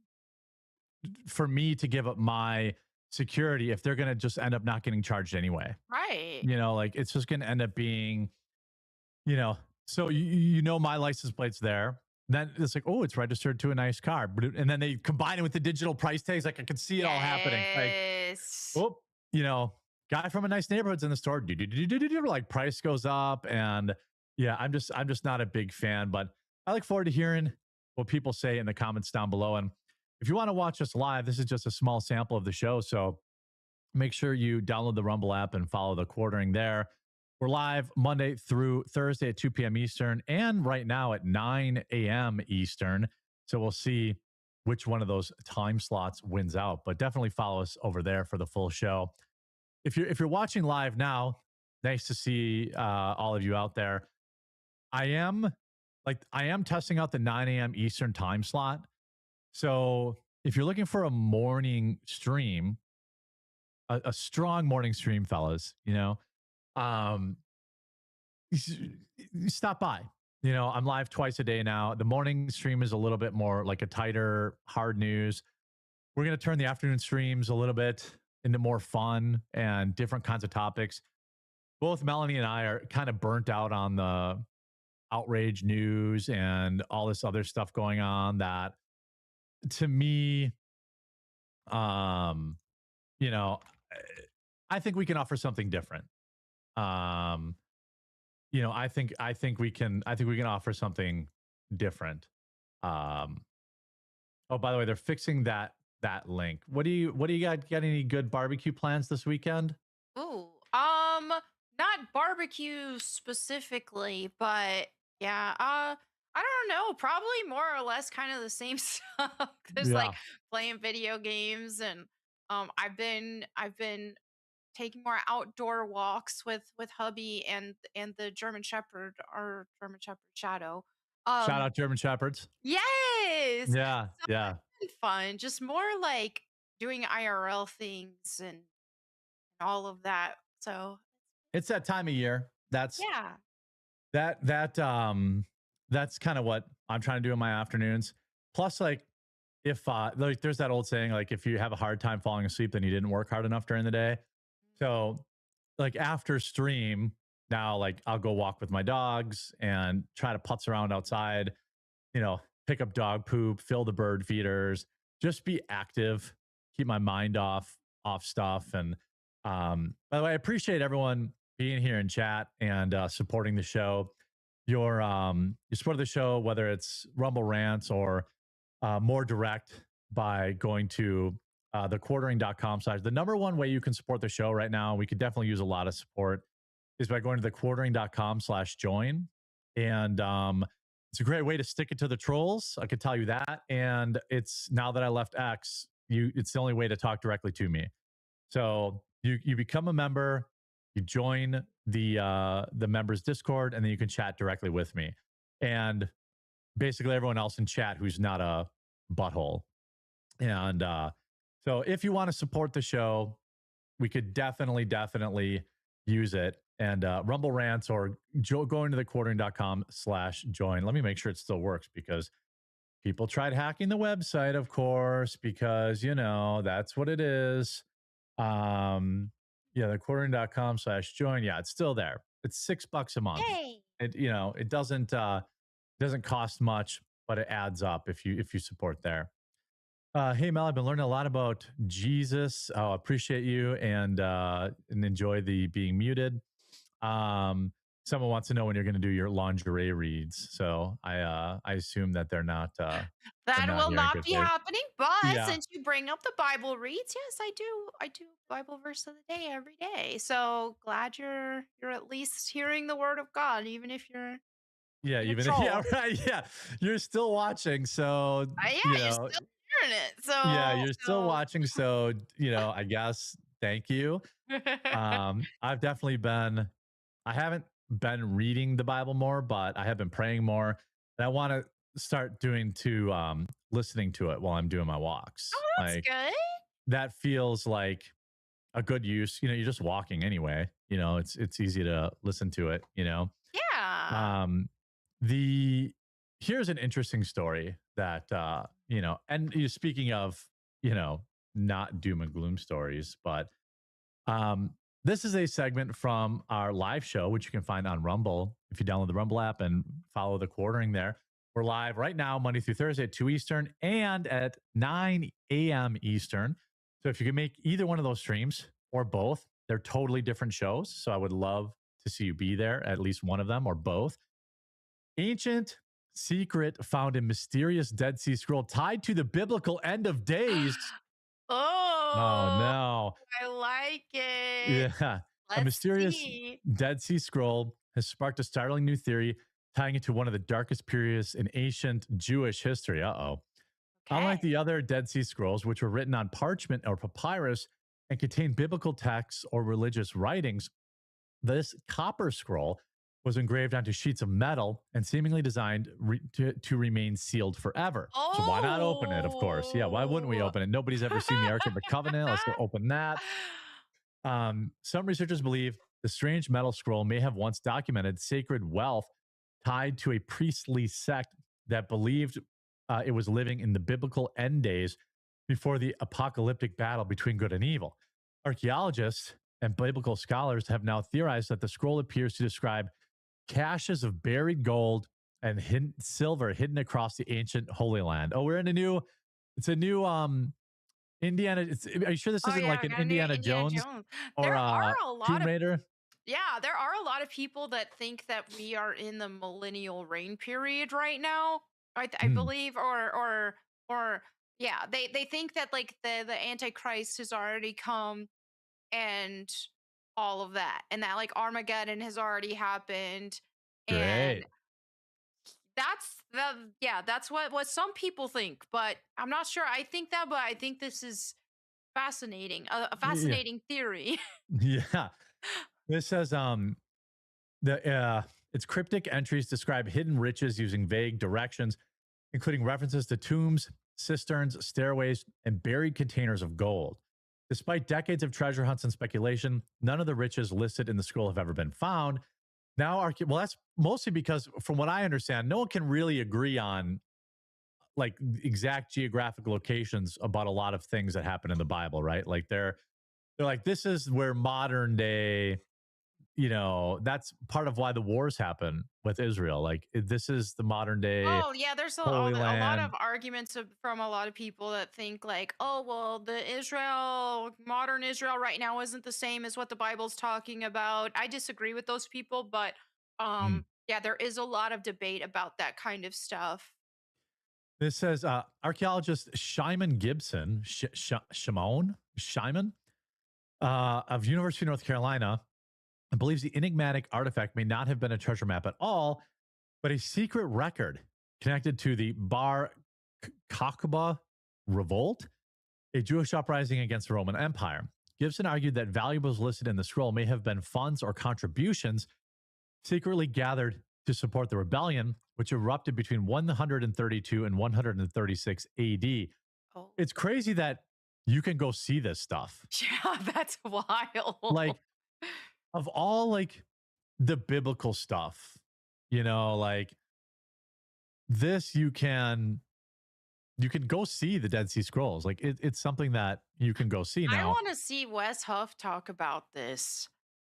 for me to give up my security if they're going to just end up not getting charged anyway. Right. Like it's just going to end up being, you know, so my license plate's there. Then it's like, oh, it's registered to a nice car. And then they combine it with the digital price tags. Like I can see it all happening. Like, Yes. oh, guy from a nice neighborhood's in the store. Like price goes up. And yeah, I'm just not a big fan, but I look forward to hearing what people say in the comments down below. And if you want to watch us live, this is just a small sample of the show. So make sure you download the Rumble app and follow the quartering there. We're live Monday through Thursday at 2 p.m. Eastern and right now at 9 a.m. Eastern. So we'll see which one of those time slots wins out. But definitely follow us over there for the full show. If you're watching live now, nice to see all of you out there. I am testing out the 9 a.m. Eastern time slot. So if you're looking for a morning stream, a strong morning stream, fellas, um, stop by. I'm live twice a day now. The morning stream is a little bit more like a tighter, hard news. We're going to turn the afternoon streams a little bit into more fun and different kinds of topics. Both Melanie and I are kind of burnt out on the outrage news and all this other stuff going on that, to me, um, you know, I think we can offer something different. Um, I think we can offer something different. Um, oh, by the way, they're fixing that link. What do you got any good barbecue plans this weekend? Ooh, not barbecue specifically, but yeah, I don't know, probably more or less kind of the same stuff. There's like Yeah. playing video games and I've been taking more outdoor walks with hubby and the German Shepherd, our German Shepherd Shadow. Shout Um, out German Shepherds. yes. Yeah, So yeah. it's been fun, just more like doing IRL things and all of that. So It's that time of year. That's yeah. that that um that's kind of what I'm trying to do in my afternoons. Plus, like, if like there's that old saying, like, if you have a hard time falling asleep, then you didn't work hard enough during the day. So, like, after stream, now, like, I'll go walk with my dogs and try to putz around outside, you know, pick up dog poop, fill the bird feeders, just be active, keep my mind off stuff. And by the way, I appreciate everyone being here in chat and supporting the show. Your support of the show, whether it's Rumble Rants or more direct by going to thequartering.com/. The number one way you can support the show right now, we could definitely use a lot of support, is by going to thequartering.com/join. And it's a great way to stick it to the trolls. I could tell you that. And it's, now that I left X, it's the only way to talk directly to me. So you become a member, you join the members Discord, and then you can chat directly with me. And basically everyone else in chat who's not a butthole. And so if you want to support the show, we could definitely use it. And Rumble Rants or going to thequartering.com/join. Let me make sure it still works, because people tried hacking the website, of course, because, that's what it is. Yeah, thequartering.com/join. Yeah, it's still there. It's $6 a month. Yay. It doesn't cost much, but it adds up if you support there. Hey Mel, I've been learning a lot about Jesus. Oh, appreciate you, and enjoy the being muted. Someone wants to know when you're going to do your lingerie reads. So I assume that they're That not will here in not good be faith. happening, but Yeah, since you bring up the Bible reads, yes, I do Bible verse of the day every day. So glad you're at least hearing the word of God, even if you're yeah, being a even yeah, troll. right, yeah. You're still watching, so Yeah, you're still hearing it. yeah, So you're still watching, so I guess thank you. I've definitely been. I haven't been reading the Bible more, but I have been praying more. And I want to start listening to it while I'm doing my walks. Oh, that's Like, good. that feels like a good use. You're just walking anyway. It's easy to listen to it. Yeah. Um, the Here's an interesting story that and speaking of not doom and gloom stories, but um, this is a segment from our live show, which you can find on Rumble if you download the Rumble app and follow the quartering there. We're live right now, Monday through Thursday at 2 Eastern and at 9 a.m. Eastern. So if you can make either one of those streams or both, they're totally different shows. So I would love to see you be there, at least one of them or both. Ancient secret found a mysterious Dead Sea Scroll tied to the biblical end of days. Oh, Oh, no. I like it. Yeah. A Let's mysterious see. Dead Sea Scroll has sparked a startling new theory tying it to one of the darkest periods in ancient Jewish history. Uh oh. Unlike Okay. the other Dead Sea Scrolls, which were written on parchment or papyrus and contained biblical texts or religious writings, this copper scroll was engraved onto sheets of metal and seemingly designed to remain sealed forever. So why not open it? Of course, yeah. Why wouldn't we Oh. open it? Nobody's ever seen the Ark of the Covenant. Let's go open that. Some researchers believe the strange metal scroll may have once documented sacred wealth tied to a priestly sect that believed it was living in the biblical end days before the apocalyptic battle between good and evil. Archaeologists and biblical scholars have now theorized that the scroll appears to describe caches of buried gold and hidden silver hidden across the ancient Holy Land. Oh, we're in a new, it's a new Indiana. Are you sure this Oh isn't yeah, like we an got a new Indiana Indiana Jones Jones. There or are a lot Tomb of Raider? Yeah, there are a lot of people that think that we are in the millennial reign period right now. I Hmm, believe, or yeah, they think that like the Antichrist has already come and all of that, and that like Armageddon has already happened, and great. that's what some people think, but I'm not sure. I think that, but I think this is fascinating, a Yeah, fascinating theory. yeah. This says the its cryptic entries describe hidden riches using vague directions, including references to tombs, cisterns, stairways, and buried containers of gold. Despite decades of treasure hunts and speculation, none of the riches listed in the scroll have ever been found. Now, well, that's mostly because, from what I understand, no one can really agree on like exact geographic locations about a lot of things that happen in the Bible, right? Like they're like, this is where modern day, that's part of why the wars happen with Israel. Like this is the modern day Oh yeah, there's Holy a lot of Land. arguments from a lot of people that think like, oh well, the Israel, modern Israel right now isn't the same as what the Bible's talking about. I disagree with those people, but Mm. yeah, there is a lot of debate about that kind of stuff. This says archaeologist Shimon Gibson, Shimon of University of North Carolina, believes the enigmatic artifact may not have been a treasure map at all, but a secret record connected to the Bar Kokhba revolt, a Jewish uprising against the Roman Empire. Gibson argued that valuables listed in the scroll may have been funds or contributions secretly gathered to support the rebellion, which erupted between 132 and 136 AD. Oh It's crazy that you can go see this stuff. yeah, that's wild. Like, of all like the biblical stuff, like this you can go see the Dead Sea Scrolls. Like it's something that you can go see I now. want to see Wes Huff talk about this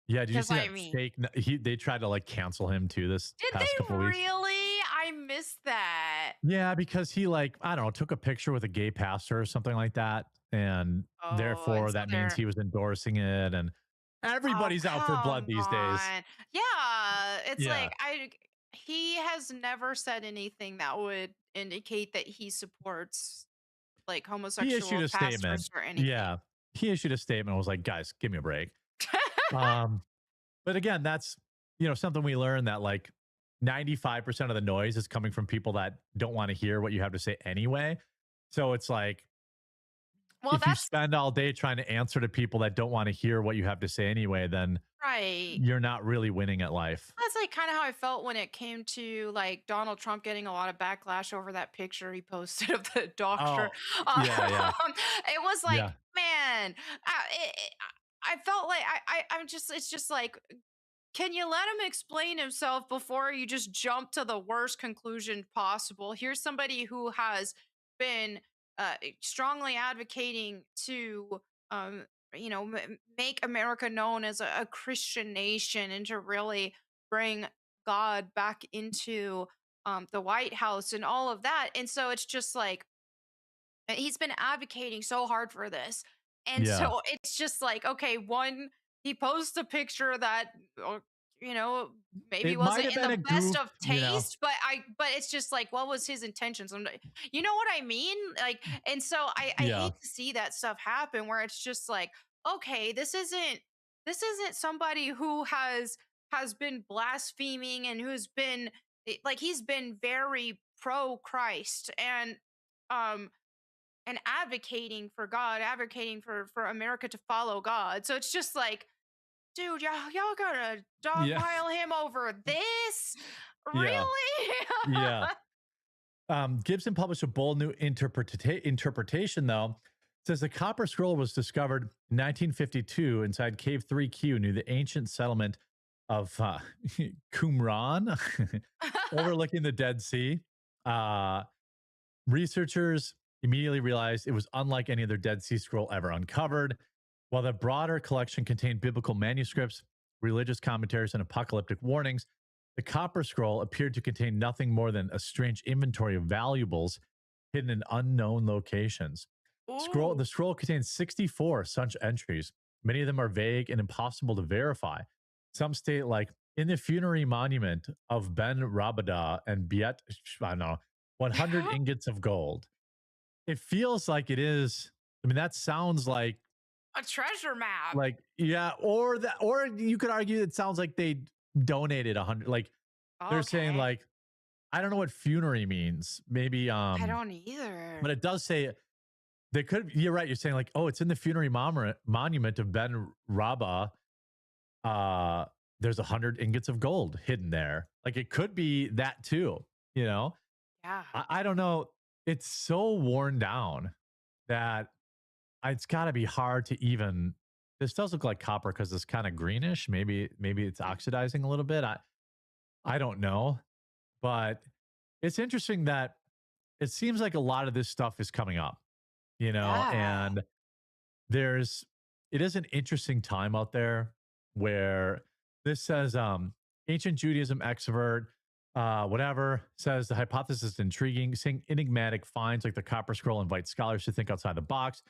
Yeah, did you because see I that mean, fake? They tried to like cancel him too this did past couple they weeks. really? I missed that. Yeah, because he like I don't know took a picture with a gay pastor or something like that, and Oh, and therefore so that means they're he was endorsing it, and oh, everybody's out for blood come these days. on. Yeah, it's Yeah, like he has never said anything that would indicate that he supports like he issued homosexual a statement. pastors or anything. Yeah, he issued a statement. And was like, guys, give me a break. Um, but again, that's something we learned that like 95% of the noise is coming from people that don't want to hear what you have to say anyway. So it's like Well, if you that's spend all day trying to answer to people that don't want to hear what you have to say anyway, then right. you're not really winning at life. That's like kind of how I felt when it came to like Donald Trump getting a lot of backlash over that picture he posted of the doctor. Oh, yeah, yeah, It was like, yeah, man, I felt like I'm just, it's just like, can you let him explain himself before you just jump to the worst conclusion possible? Here's somebody who has been strongly advocating to, um, make America known as a Christian nation and to really bring God back into the White House and all of that. And so it's just like, he's been advocating so hard for this. And yeah. so it's just like, okay, one, he posts a picture that, uh, you know, maybe It might wasn't have in been the a best goof, of taste, but but it's just like, what was his intentions? You know what I mean? Like, and so I Yeah. hate to see that stuff happen where it's just like, okay, this isn't somebody who has been blaspheming and who's been like he's been very pro Christ um and advocating for God, advocating for America to follow God. So it's just like, dude, y'all gonna Yeah. dogpile him over this? Yeah. Really? Yeah. Gibson published a bold new interpretation, though. It says the Copper Scroll was discovered in 1952 inside Cave 3Q near the ancient settlement of Qumran, overlooking the Dead Sea. Uh, Researchers immediately realized it was unlike any other Dead Sea Scroll ever uncovered. While the broader collection contained biblical manuscripts, religious commentaries, and apocalyptic warnings, the Copper Scroll appeared to contain nothing more than a strange inventory of valuables hidden in unknown locations. The Ooh. scroll contains 64 such entries. Many of them are vague and impossible to verify. Some state, like, in the funerary monument of Ben Rabada and Biet, I don't know, 100 ingots of gold. It feels like it is. I mean, that sounds A treasure map. yeah, or that, or you could argue it sounds like they donated 100. Like they're saying, Okay. like, I don't know what funerary means. Maybe, I don't either. but it does say they could. You're right. You're saying like, oh, it's in the funerary monument of Ben Rabba. Uh, there's 100 ingots of gold hidden there. Like it could be that too. You know, Yeah. I don't know. It's so worn down that it's got to be hard to even. This does look like copper because it's kind of greenish. Maybe it's oxidizing a little bit. I don't know, but it's interesting that it seems like a lot of this stuff is coming up, Yeah. and there's it is an interesting time out there where this says ancient Judaism expert whatever says the hypothesis is intriguing, saying enigmatic finds like the copper scroll invite scholars to think outside the box.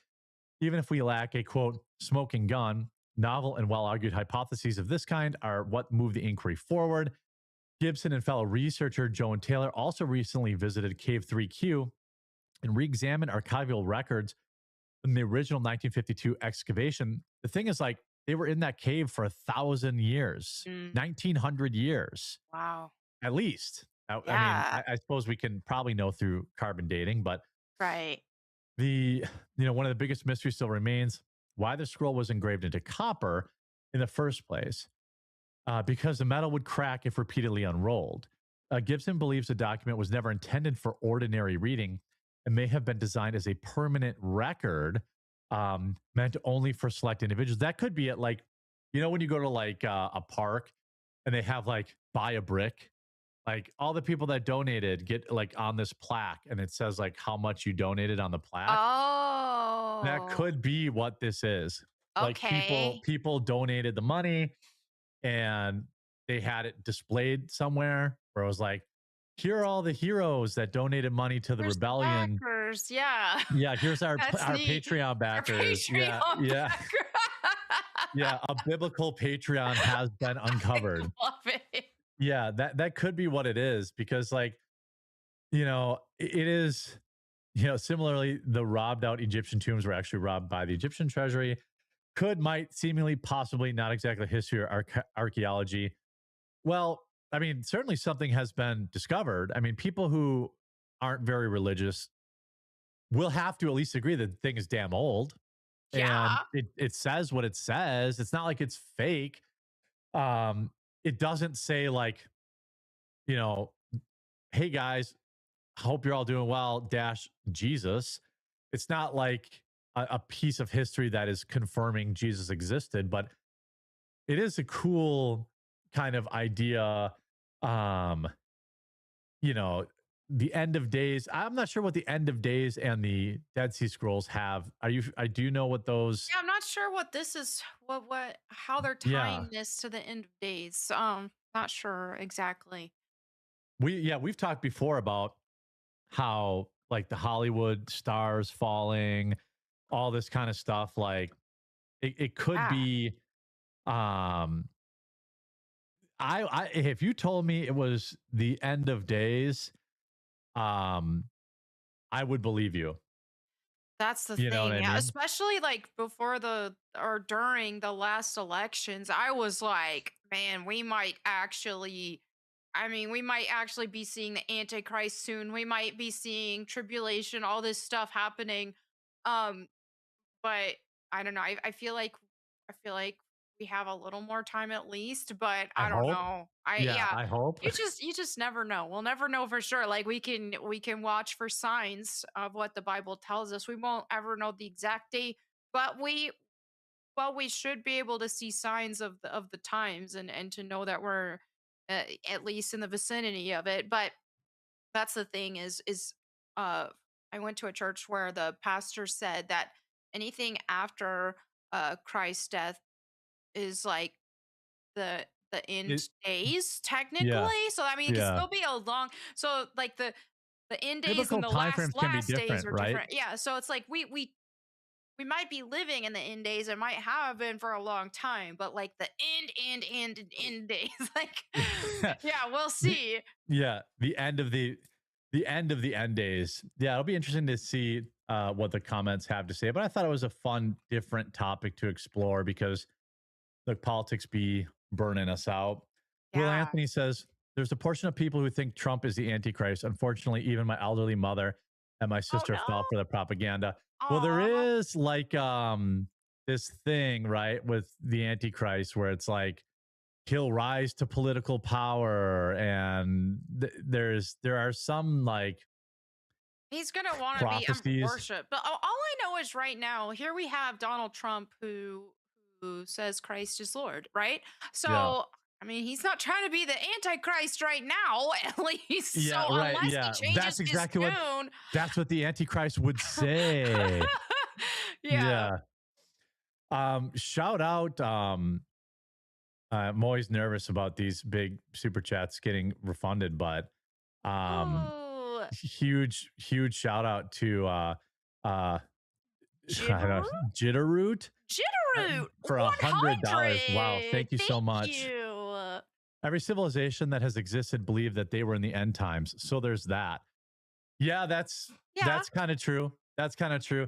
Even if we lack a quote smoking gun, novel and well-argued hypotheses of this kind are what move the inquiry forward. Gibson and fellow researcher Joan Taylor also recently visited Cave 3Q and re-examined archival records in the original 1952 excavation. The thing is, like, they were in that cave for 1,000 years, Mm, 1,900 years wow. at least. I mean, Yeah. I suppose we can probably know through carbon dating, but Right. the one of the biggest mysteries still remains why the scroll was engraved into copper in the first place. Because the metal would crack if repeatedly unrolled. Gibson believes the document was never intended for ordinary reading and may have been designed as a permanent record meant only for select individuals. That could be it. Like, when you go to like a park and they have like buy a brick, like all the people that donated get like on this plaque and it says like how much you donated on the plaque. That Oh. could be what this is. Like people Okay. people donated the money and they had it displayed somewhere where it was like, here are all the heroes that donated money to the There's the rebellion. backers. Yeah. Yeah, here's our That's our neat. Patreon Our backers. Yeah, Patreon yeah, backer. yeah. A biblical Patreon has been I uncovered. love it. Yeah, that could be what it is because, like, it is. Similarly, the robbed out Egyptian tombs were actually robbed by the Egyptian treasury. Might, seemingly, possibly, not exactly history or archaeology. Well, I mean, certainly something has been discovered. I mean, people who aren't very religious will have to at least agree that the thing is damn old and Yeah. it says what it says. It's not like it's fake. Um, it doesn't say like, you know, hey guys, hope you're all doing well, dash Jesus. It's not like a piece of history that is confirming Jesus existed, but it is a cool kind of idea. Um, you know, the end of days. I'm not sure what the end of days and the Dead Sea Scrolls have. I do know what those. Yeah, I'm not sure what this is how they're Yeah. tying this to the end of days. Not sure exactly. We've talked before about how like the Hollywood stars falling, all this kind of stuff. Like it could Yeah. be um I if you told me it was the end of days, um, I would believe you. That's the You know what thing. I Yeah, mean? especially like before the or during the last elections, I was like, man, we might actually we might actually be seeing the antichrist soon. We might be seeing tribulation, all this stuff happening. Um but I don't know. I feel like we have a little more time at least, but I I don't hope. know. I Yeah, yeah. I hope. You just never know. We'll never know for sure. Like we can watch for signs of what the Bible tells us. We won't ever know the exact date, but we should be able to see signs of the times and to know that we're at least in the vicinity of it. But that's the thing is uh I went to a church where the pastor said that anything after Christ's death is like the end It, days yeah, technically. So I mean it could yeah. still be a long so like the end days Biblical and the timeframes can be last days different, are right? different. Yeah. So it's like we might be living in the end days. It might have been for a long time, but like the end days, like, yeah, we'll the see. yeah, the end of the end days. Yeah, it'll be interesting to see what the comments have to say. But I thought it was a fun, different topic to explore because the politics be burning us out. Will Yeah. Anthony says there's a portion of people who think Trump is the Antichrist. Unfortunately, even my elderly mother and my Oh sister no. fell for the propaganda. Well, there Aw. is like this thing, right, with the Antichrist where it's like he'll rise to political power and there are some like He's gonna want to be prophecies. worship. But all I know is right now, here we have Donald Trump who says Christ is Lord, right? Yeah. So I mean, he's not trying to be the Antichrist right now, at least. So Yeah, right. unless he Yeah. changes his tune, That's what the Antichrist would say. yeah. Yeah. Shout out. I'm always nervous about these big super chats getting refunded, but Oh, huge shout out to uh I don't know, Jitteroot, Jitteroot Jitteroot, for $100. Wow, 100. thank you so Thank much. you. Every civilization that has existed believed that they were in the end times. So there's that. Yeah, Yeah. that's kind of true. That's kind of true.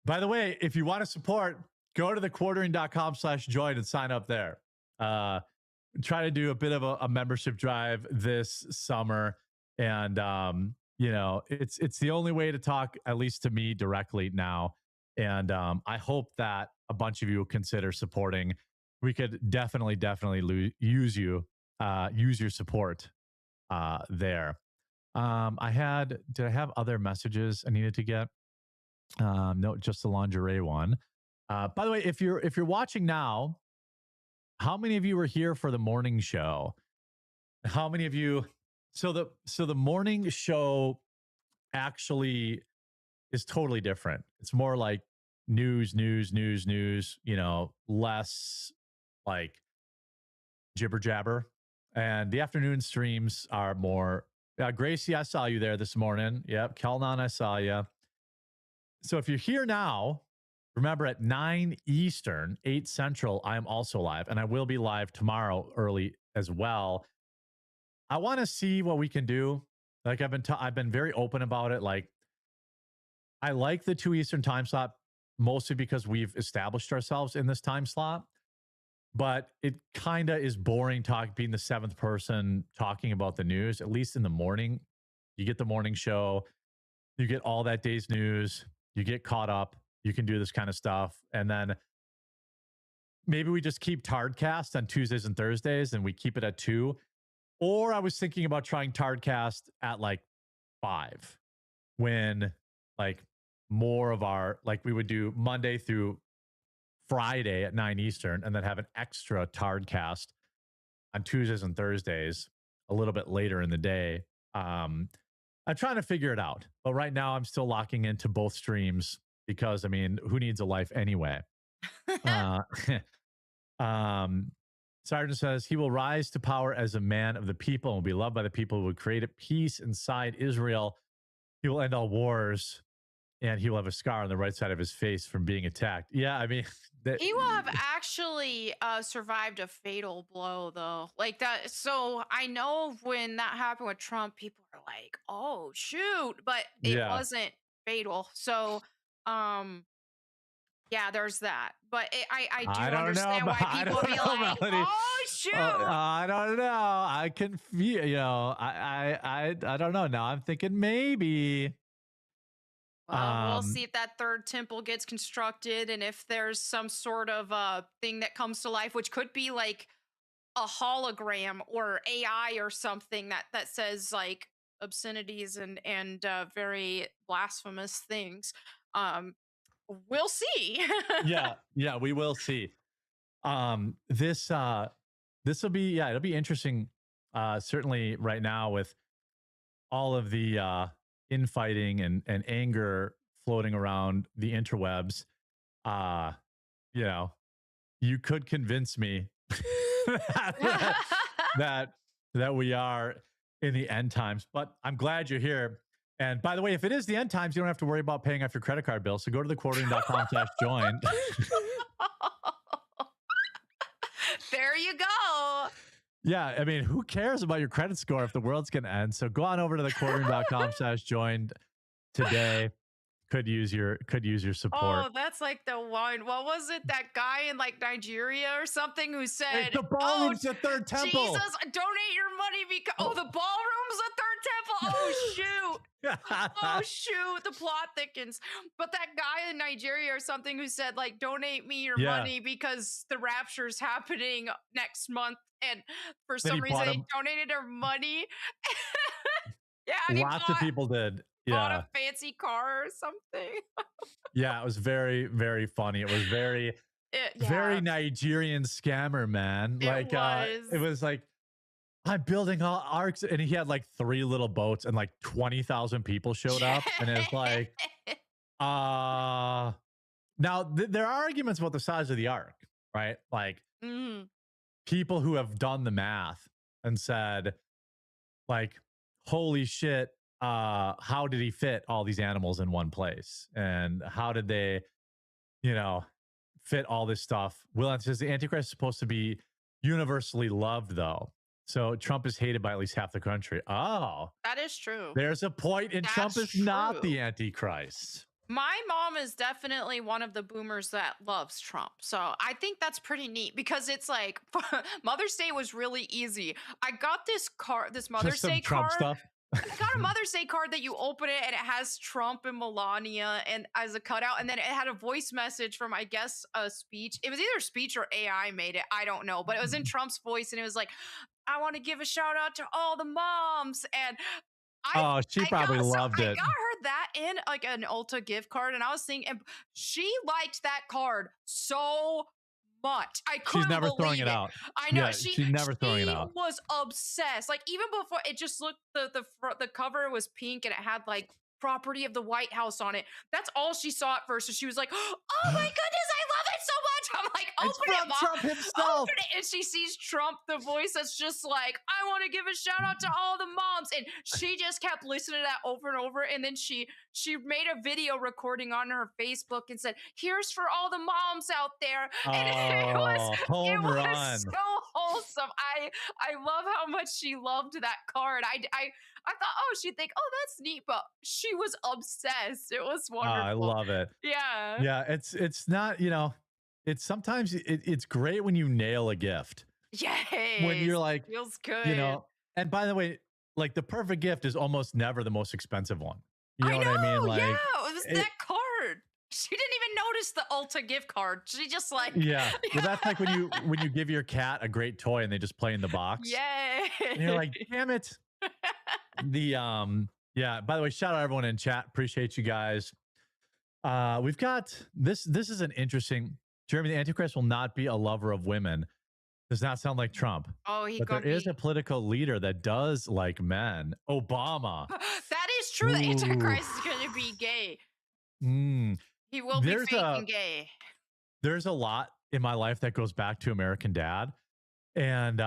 By the way, if you want to support, go to the quartering.com/join and sign up there. Uh try to do a bit of a membership drive this summer. And it's the only way to talk, at least to me directly now. And I hope that a bunch of you will consider supporting. We could definitely use your support there. Did I have other messages I needed to get? No, just the lingerie one. By the way, if you're watching now, how many of you were here for the morning show? How many of you? So the morning show actually is totally different. It's more like news. Less like jibber jabber. And the afternoon streams are more. Gracie, I saw you there this morning. Yep, Kelnon, I saw you. So if you're here now, remember at 9 Eastern, 8 Central, I am also live, and I will be live tomorrow early as well. I want to see what we can do. Like I've been very open about it. Like I like the 2 Eastern time slot mostly because we've established ourselves in this time slot. But it kind of is boring being the seventh person talking about the news, at least in the morning. You get the morning show, you get all that day's news, you get caught up, you can do this kind of stuff. And then maybe we just keep Tardcast on Tuesdays and Thursdays and we keep it at 2. Or I was thinking about trying Tardcast at like 5 when like more of our, like we would do Monday through Friday at 9 Eastern and then have an extra Tardcast on Tuesdays and Thursdays a little bit later in the day. I'm trying to figure it out, but right now I'm still locking into both streams because I mean, who needs a life anyway? Uh, Sergeant says he will rise to power as a man of the people and will be loved by the people who will create a peace inside Israel. He will end all wars and he will have a scar on the right side of his face from being attacked. Yeah, I mean, that, He will have actually survived a fatal blow, though. Like that. So I know when that happened with Trump, people are like, "Oh shoot," but it yeah. wasn't fatal. So, um, yeah, there's that. But I I do don't know understand about. why I people don't be know, like, Melody. "Oh shoot." I don't know. I can feel. I don't know. Now I'm thinking maybe. Well, we'll Um. see if that third temple gets constructed and if there's some sort of thing that comes to life, which could be like a hologram or AI or something that says like obscenities and very blasphemous things. Um, we'll see. Yeah. Yeah. We will see. This. This will be. Yeah. It'll be interesting. Certainly right now with all of the infighting and anger floating around the interwebs. Uh. You know, you could convince me that, that that we are in the end times, but I'm glad you're here. And by the way, if it is the end times, you don't have to worry about paying off your credit card bill. So go to the quartering.com/join. There you go. Yeah, I mean, who cares about your credit score if the world's going to end? So go on over to the quartering.com/join today. Could use your support. Oh, that's like the one. What was it? That guy in like Nigeria or something who Hey, said, the "Oh, ballroom's the third temple. Jesus, donate your money because the ballroom's the third temple." Oh shoot. Oh shoot, the plot thickens. But that guy in Nigeria or something who said like donate me your Yeah. money because the rapture's happening next month, and for Then he some reason bought he him. donated her money. Yeah, and he Lots of people did. bought Yeah. a fancy car or something. Yeah, it was very, very funny. It was very, very Yeah, Nigerian scammer, man. it Like it was. was like, I'm building all arcs, and he had like 3 little boats, and like 20,000 people showed up. And it's like, now there are arguments about the size of the ark, right? Like Mhm. people who have done the math and said, like, holy shit, how did he fit all these animals in one place? And how did they, you know, fit all this stuff? Will says the Antichrist is supposed to be universally loved, though. So Trump is hated by at least half the country. Oh, That is true. there's a point, and Trump That's is not true. the Antichrist. My mom is definitely one of the boomers that loves Trump. So I think that's pretty neat because it's like Mother's Day was really easy. I got this card, this Just Mother's some Day Trump card. stuff. I got a Mother's Day card that you open it and it has Trump and Melania and as a cutout, and then it had a voice message from I guess a speech. It was either speech or AI made it. I don't know, but it was in Trump's voice, and it was like, "I want to give a shout out to all the moms," and I Oh, she probably loved I it. got her that in like an Ulta gift card, and I was thinking, and she liked that card so much. I She's couldn't never throwing believe it it. out. I know Yeah, she's never throwing it she out. was obsessed. Like even before it just looked the cover was pink and it had like property of the White House on it. That's all she saw at first. So she was like, "Oh my goodness, I love it so much." I'm like, It's "Open it, from mom. Trump himself. Open it." And she sees Trump, the voice that's just like, "I want to give a shout out to all the moms." And she just kept listening to that over and over. And then she made a video recording on her Facebook and said, "Here's for all the moms out there." And Oh, it home run. was so wholesome. I love how much she loved that card. I thought, oh, she'd think, oh, that's neat, but she was obsessed. It was I wonderful. love it. Yeah. Yeah, it's not, it's sometimes it's great when you nail a gift. When Yes. you're like, Feels you good. know, and by the way, like the perfect gift is almost never the most expensive one. You know I what I mean? know. Yeah. Like It was it, that card. She didn't even notice the Ulta gift card. She just like, yeah. Well, that's like when you give your cat a great toy and they just play in the box. yay. And you're like, damn it. Yeah, by the way, shout out everyone in chat. Appreciate you guys. We've got this is an interesting Jeremy. The Antichrist will not be a lover of women. Does not sound like Trump. Oh, he But there gonna is be. a political leader that does like men. Obama. That is true. The Ooh. Antichrist is gonna be gay. Mm. He will be There's fake a and gay. there's a lot in my life that goes back to American Dad. And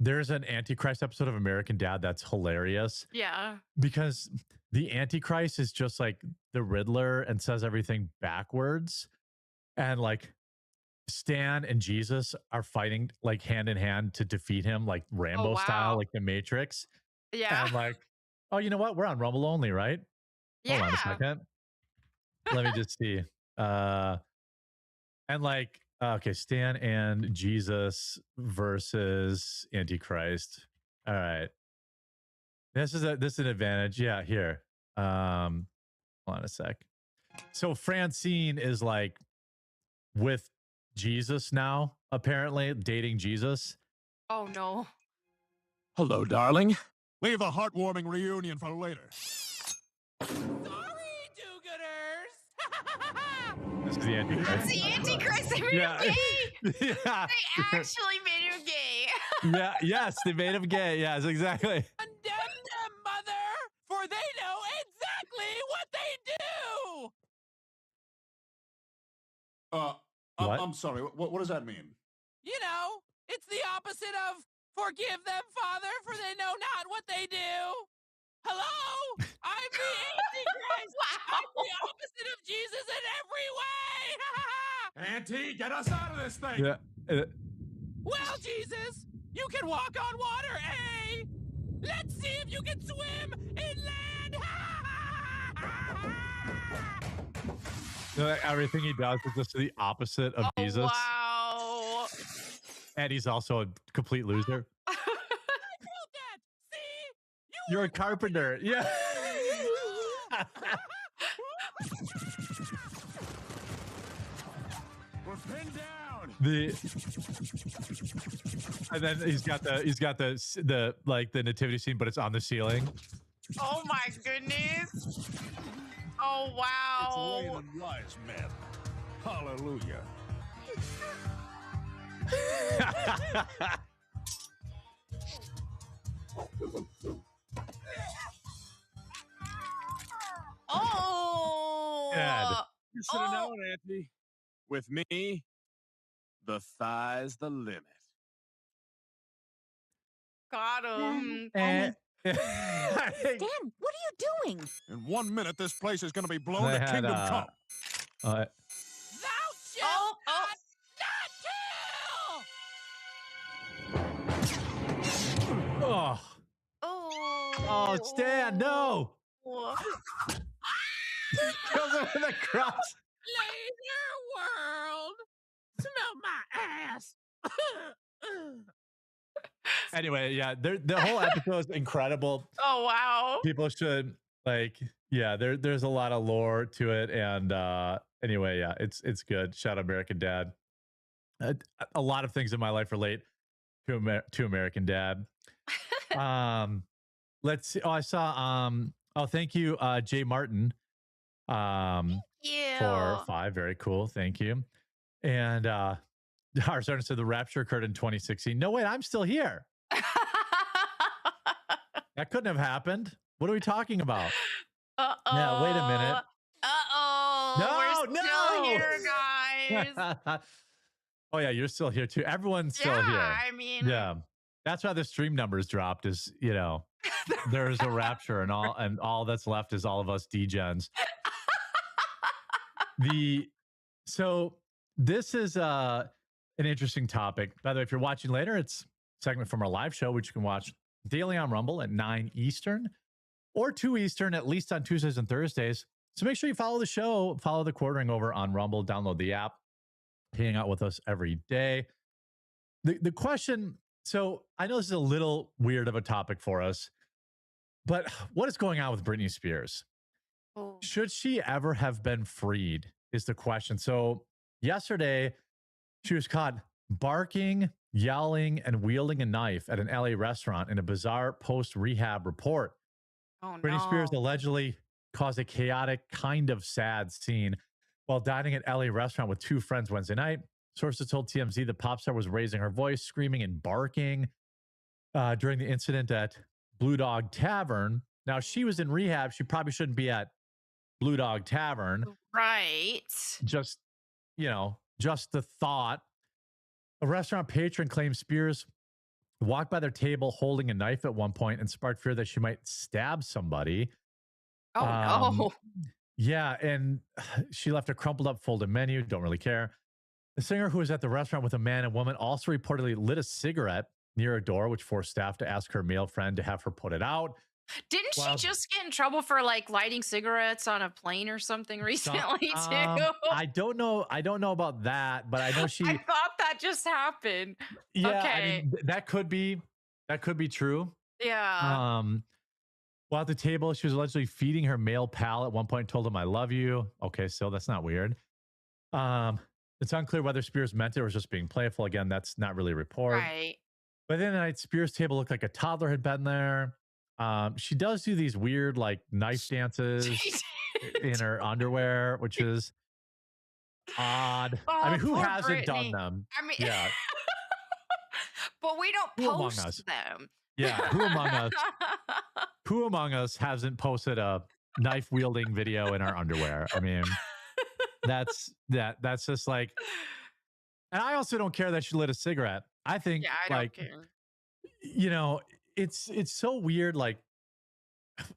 there's an Antichrist episode of American Dad that's hilarious Yeah. because the Antichrist is just like the Riddler and says everything backwards. And like Stan and Jesus are fighting like hand in hand to defeat him, like Oh Rambo style, wow. like the Matrix. Yeah. And like, oh, you know what? We're on Rumble only, right? Hold on a Yeah. second. Let me just see. And like, okay, Stan and Jesus versus Antichrist. All right. This is an advantage. Yeah, here. Hold on a sec. So Francine is like with Jesus now, apparently dating Jesus. Oh no. Hello, darling. Leave the heartwarming reunion for later. Sorry, do-gooders! This is the Antichrist. It's the Antichrist. They made Yeah. him gay. Yeah. They actually made him gay. Yeah. Yes, they made him gay. Yes, exactly. Condemn them, mother, for they know exactly what they do! What? I'm sorry. What does that mean? You know, it's the opposite of forgive them, Father, for they know not what they do. Hello? I'm the Antichrist. I'm the opposite of Jesus in every way. Auntie, get us out of this thing! Yeah. Well, Jesus, you can walk on water, eh? Let's see if you can swim inland. Everything he does is just the opposite of Jesus. Wow. And he's also a complete loser. I knew that. See? You're a carpenter. Yeah. We're pinned down! And then he's got the like the nativity scene, but it's on the ceiling. Oh my goodness. Oh It's wow. raining wise men. Hallelujah. Oh. Dad. You should have Oh. known, Auntie. With me, the sky's the limit. Got him. And Dan, what are you doing? In 1 minute, this place is going to be blown They to had, kingdom come. Thou shalt Oh, oh. not kill! oh, Oh. Stan, no. Kills him in the crotch. Laser world! Smell my ass! Anyway, yeah, the whole episode is incredible. Oh wow. People should like, yeah, there's a lot of lore to it, and anyway, yeah, it's good. Shout out American Dad. A lot of things in my life relate to American Dad. Let's see. Oh, I saw. Oh, thank you, Jay Martin. Yeah. For 5. Very cool. Thank you. And our starting said the rapture occurred in 2016. No, wait, I'm still here. That couldn't have happened. What are we talking about? Uh-oh. Yeah, wait a minute. Uh-oh. No, We're still here, guys. Oh yeah, you're still here too. Everyone's still Yeah, here. I mean, Yeah. That's why the stream numbers dropped is, you know, there's a rapture and all that's left is all of us degens. So this is an interesting topic. By the way, if you're watching later, it's a segment from our live show, which you can watch daily on Rumble at 9 Eastern or 2 Eastern, at least on Tuesdays and Thursdays. So make sure you follow the show, follow the quartering over on Rumble, download the app, hang out with us every day. The question, so I know this is a little weird of a topic for us, but what is going on with Britney Spears? oh. Should she ever have been freed is the question. So yesterday, she was caught barking, yelling, and wielding a knife at an LA restaurant in a bizarre post-rehab report. Oh, Britney Spears no. allegedly caused a chaotic, kind of sad scene while dining at LA restaurant with 2 friends Wednesday night. Sources told TMZ the pop star was raising her voice, screaming and barking during the incident at Blue Dog Tavern. Now, she was in rehab. She probably shouldn't be at Blue Dog Tavern. Right. Just, just the thought. A restaurant patron claims Spears walked by their table holding a knife at one point and sparked fear that she might stab somebody. Oh Um, no. yeah, and she left a crumpled up folded menu. Don't really care. The singer who was at the restaurant with a man and woman also reportedly lit a cigarette near a door, which forced staff to ask her male friend to have her put it out. Didn't she While just get in trouble for like lighting cigarettes on a plane or something some, recently too? I don't know. I don't know about that, but I know I she. thought that just happened. Yeah, I Okay. mean that could be true. Yeah. Um, while at the table, she was allegedly feeding her male pal at one point. Told him, "I love you." Okay, so that's not weird. Um, it's unclear whether Spears meant it or was just being playful. Again, that's not really a report. Right. But then the night, Spears' table looked like a toddler had been there. She does do these weird like knife dances She in did. her underwear, which is odd. I Oh, mean, who poor hasn't done Brittany. them? I mean, Yeah, but we don't who among us? post them. Yeah, who among us? Who among us hasn't posted a knife wielding video in our underwear? I mean, that's just like, and I also don't care that she lit a cigarette. I think Yeah, I don't like, care. you know, it's so weird. Like,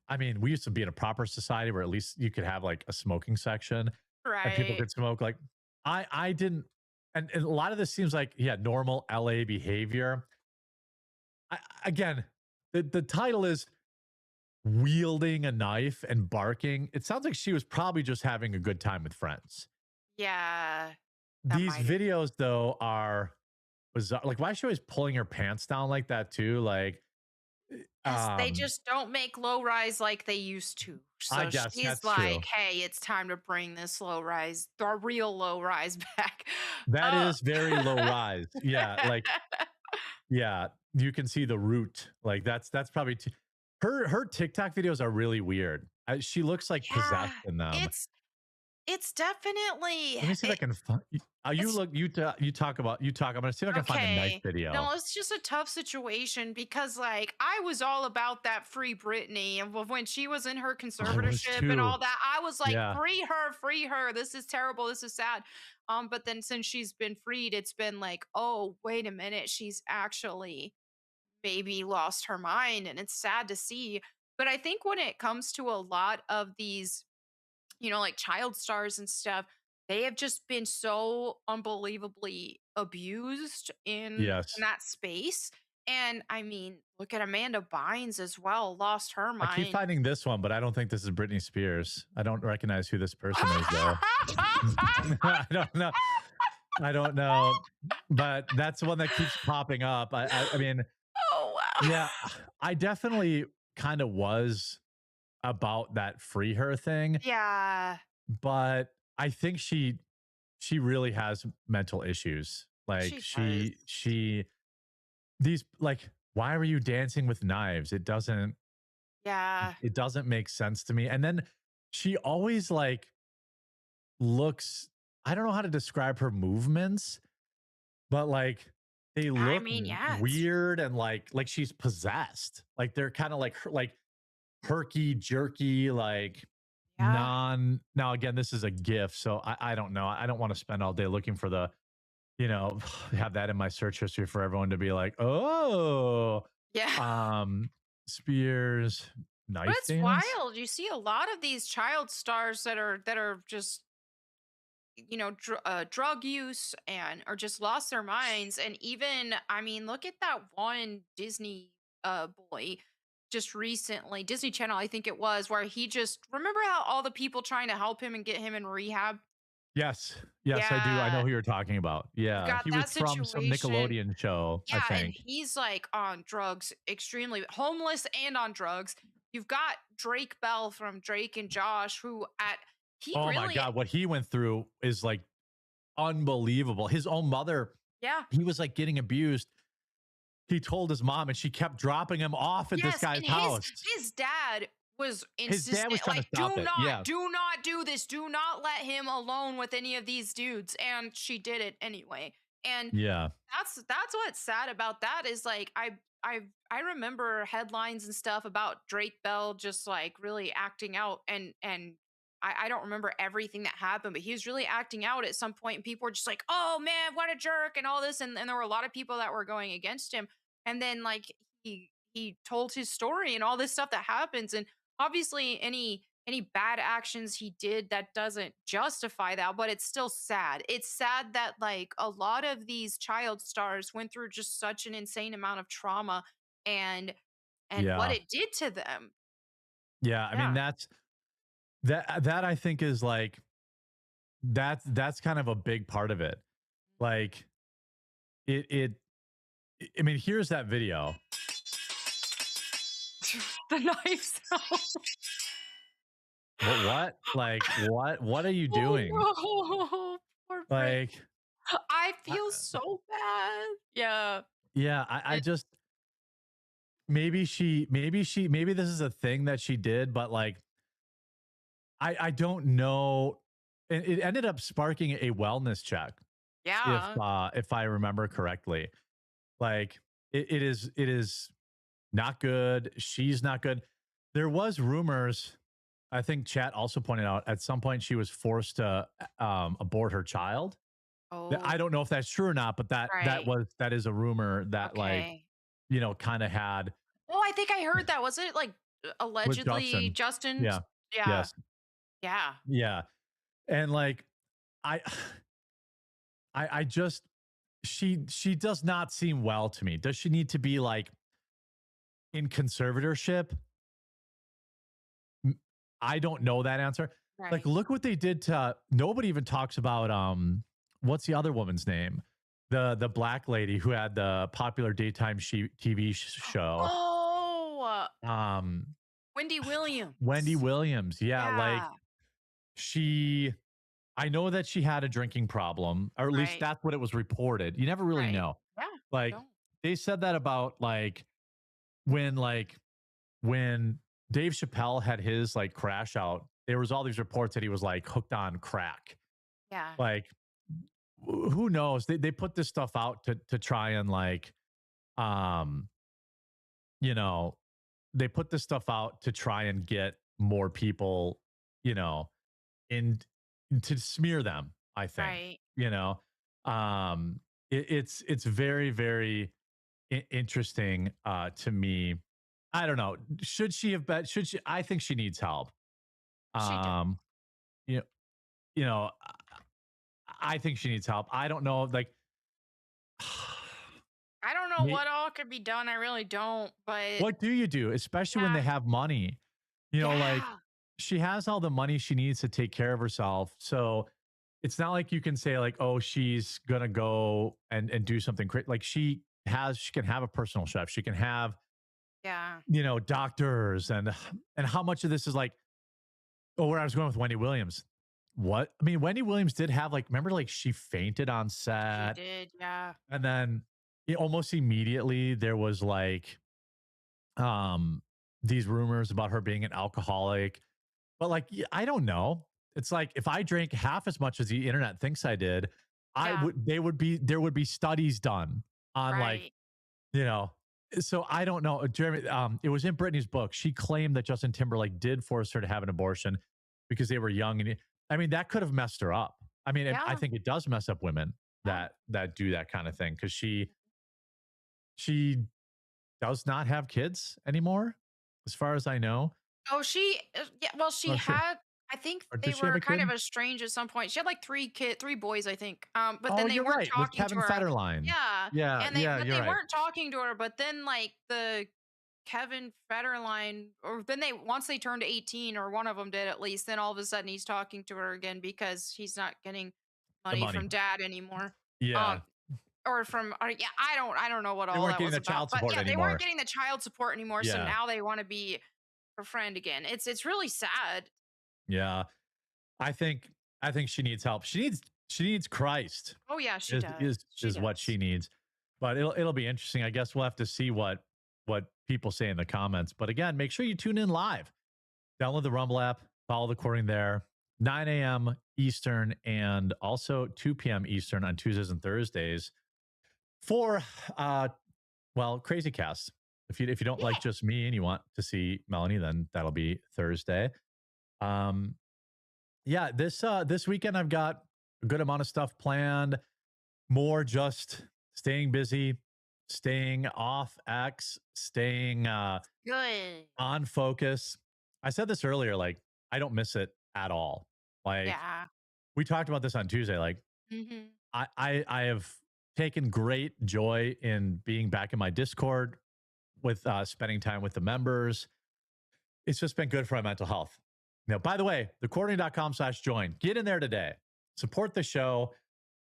I mean, we used to be in a proper society where at least you could have like a smoking section and people Right. could smoke. Like, I didn't, and a lot of this seems like normal LA behavior. Again, the title is wielding a knife and barking. It sounds like she was probably just having a good time with friends. Yeah. That These might. videos though are bizarre. Like, why is she always pulling her pants down like that too? Like, Because they um, just don't make low rise like they used to. I So guess she's that's true. like, hey, it's time to bring this low rise, the real low rise back. That Uh, is very low rise. Yeah, like yeah, you can see the root. Like that's probably her TikTok videos are really weird. She looks like yeah, possessed in them. it's definitely Let me see if I can find. You it's look. You talk about. You talk. I'm gonna see if I can find the knife okay. video. No, it's just a tough situation because, like, I was all about that free Britney, and when she was in her I was conservatorship and too. all that, I was like, Yeah. free her, free her. This is terrible. This is sad. But then since she's been freed, it's been like, oh, wait a minute, she's actually maybe lost her mind, and it's sad to see. But I think when it comes to a lot of these like child stars and stuff, they have just been so unbelievably abused in Yes. that space. And I mean, look at Amanda Bynes as well, lost her I keep mind. finding this one, but I don't think this is Britney Spears. I don't recognize who this person is though. I don't know. I don't know, but that's the one that keeps popping up. I mean, Oh wow. yeah, I definitely kind of was about that free her thing, Yeah, but I think she really has mental issues. Like she does. she these like, why were you dancing with knives? Yeah. It doesn't make sense to me. And then she always like looks, I don't know how to describe her movements, but like they I look mean, yeah, it's weird and like she's possessed. Like they're kind of like like herky jerky, like yeah. now again, this is a gift, so I don't know. I don't want to spend all day looking for the, have that in my search history for everyone to be like, oh, Yeah. um, Spears But knife it's dance. wild. You see a lot of these child stars that are just drug use and or just lost their minds. And even, I mean, look at that one Disney boy just recently, Disney Channel, I think it was, where he just, remember how all the people trying to help him and get him in rehab. Yes, yes, I do. I know Yeah, who you're talking about. you've Yeah, got he was that from some situation. Nickelodeon show, I Yeah, and think. he's like on drugs, extremely homeless and on drugs. You've got Drake Bell from Drake and Josh, who at he Oh my really, god, what he went through is like unbelievable. His own mother, yeah. he was like getting abused. He told his mom, and she kept dropping him off at this Yes, guy's and his house. his dad was His dad was insistent, trying to like, stop it. Yeah, do not do this, do not let him alone with any of these dudes. And she did it anyway. And yeah, that's what's sad about that is like I remember headlines and stuff about Drake Bell just like really acting out and I don't remember everything that happened, but he was really acting out at some point, and people were just like, oh man, what a jerk, and all this, and there were a lot of people that were going against him. and then like he told his story and all this stuff that happens, and obviously any bad actions he did, that doesn't justify that, but it's still sad. It's sad that like a lot of these child stars went through just such an insane amount of trauma, and what Yeah. it did to them. Yeah. I mean, Yeah. that I think is like, that's kind of a big part of it. Like it, I mean, here's that video. The knife sound. What? Like, what are you doing? Oh, no. Poor Frank. Like, I I- feel so bad. Yeah. yeah, I It- just, maybe this is a thing that she did, but like, I don't know. And it ended up sparking a wellness check, Yeah. if I remember correctly. Like, it is not good. She's not good. There was rumors. I think chat also pointed out at some point she was forced to abort her child. I Oh, don't know if that's true or not, but right. that is a rumor that like, Okay. kind of had Oh, I think I heard that. Was it like with allegedly Justin. Justin? Yeah. Yeah. Yes. Yeah. Yeah. And like, I I just, she does not seem well to me. Does she need to be like in conservatorship? I don't know that answer. Like, Right. look what they did to, nobody even talks about what's the other woman's name? The black lady who had the popular daytime TV show. Oh, Um Wendy Williams. Wendy Williams. Yeah, like Yeah. she, I know that she had a drinking problem, or at least Right. that's what it was reported. You never really Right. know. Yeah. Like, Don't. they said that about when when Dave Chappelle had his like crash out, there was all these reports that he was like hooked on crack. Yeah. Like, who knows? They put this stuff out to try and like, um, you know, they put this stuff out to try and get more people, you know, in to smear them, I think. Right. You know, it's very, very interesting to me. I don't know. Should she have bet? Should she? I think she needs help. She does. Um, you you know, I think she needs help. I don't know. Like, I don't know may- what all could be done. I really don't. But what do you do, especially when they yeah. have money? Like, Yeah. she has all the money she needs to take care of herself. So it's not like you can say like, oh, she's gonna go and do something great. Like, she can have a personal chef. She can have, Yeah. doctors, and how much of this is like, oh, where I was going with Wendy Williams. What? I mean, Wendy Williams did have like, remember, like she fainted on She set, did. Yeah. and then almost immediately there was like these rumors about her being an alcoholic. But like, I don't know. It's like, if I drank half as much as the internet thinks I did, Yeah. there would be studies done on like, Right. you know, so I don't know. Jeremy, it was in Britney's book. She claimed that Justin Timberlake did force her to have an abortion because they were young. And I mean, that could have messed her up. I mean, I Yeah. think it does mess up women Yeah. that do that kind of thing, because she does not have kids anymore, as far as I know. Oh, yeah, well, she Or, she, had, I think or they did she have were a kind of kid? estranged at some point. She had like three boys, I think. But Oh, then they you're weren't right. With talking to Kevin her. Federline. Yeah. Yeah, And yeah, but you're they right. weren't talking to her, but then like the Kevin Federline, or then once they turned 18, or one of them did at least, then all of a sudden he's talking to her again because he's not getting The money money. from dad anymore. Yeah. Um, or from, yeah, I don't know what They all weren't that getting was the about, child but support yeah, they weren't anymore. getting the child support anymore, so Yeah. now they want to be her friend again. It's really sad. Yeah. I think she needs help. She needs Christ. Oh yeah, she Is does. She is what does. she needs. But it'll be interesting. I guess we'll have to see what people say in the comments. But again, make sure you tune in live. Download the Rumble app, follow the recording there. 9 a.m. Eastern and also 2 p.m. Eastern on Tuesdays and Thursdays for Crazy Cast. If you don't Yeah. like just me and you want to see Melanie, then that'll be Thursday. Yeah, this weekend I've got a good amount of stuff planned. More just staying busy, staying off X, staying Good. on focus. I said this earlier, like, I don't miss it at all. Like, Yeah. we talked about this on Tuesday. Like, Hmm. I have taken great joy in being back in my Discord with spending time with the members. It's just been good for my mental health. Now, by the way, thequartering.com/join. Get in there today. Support the show.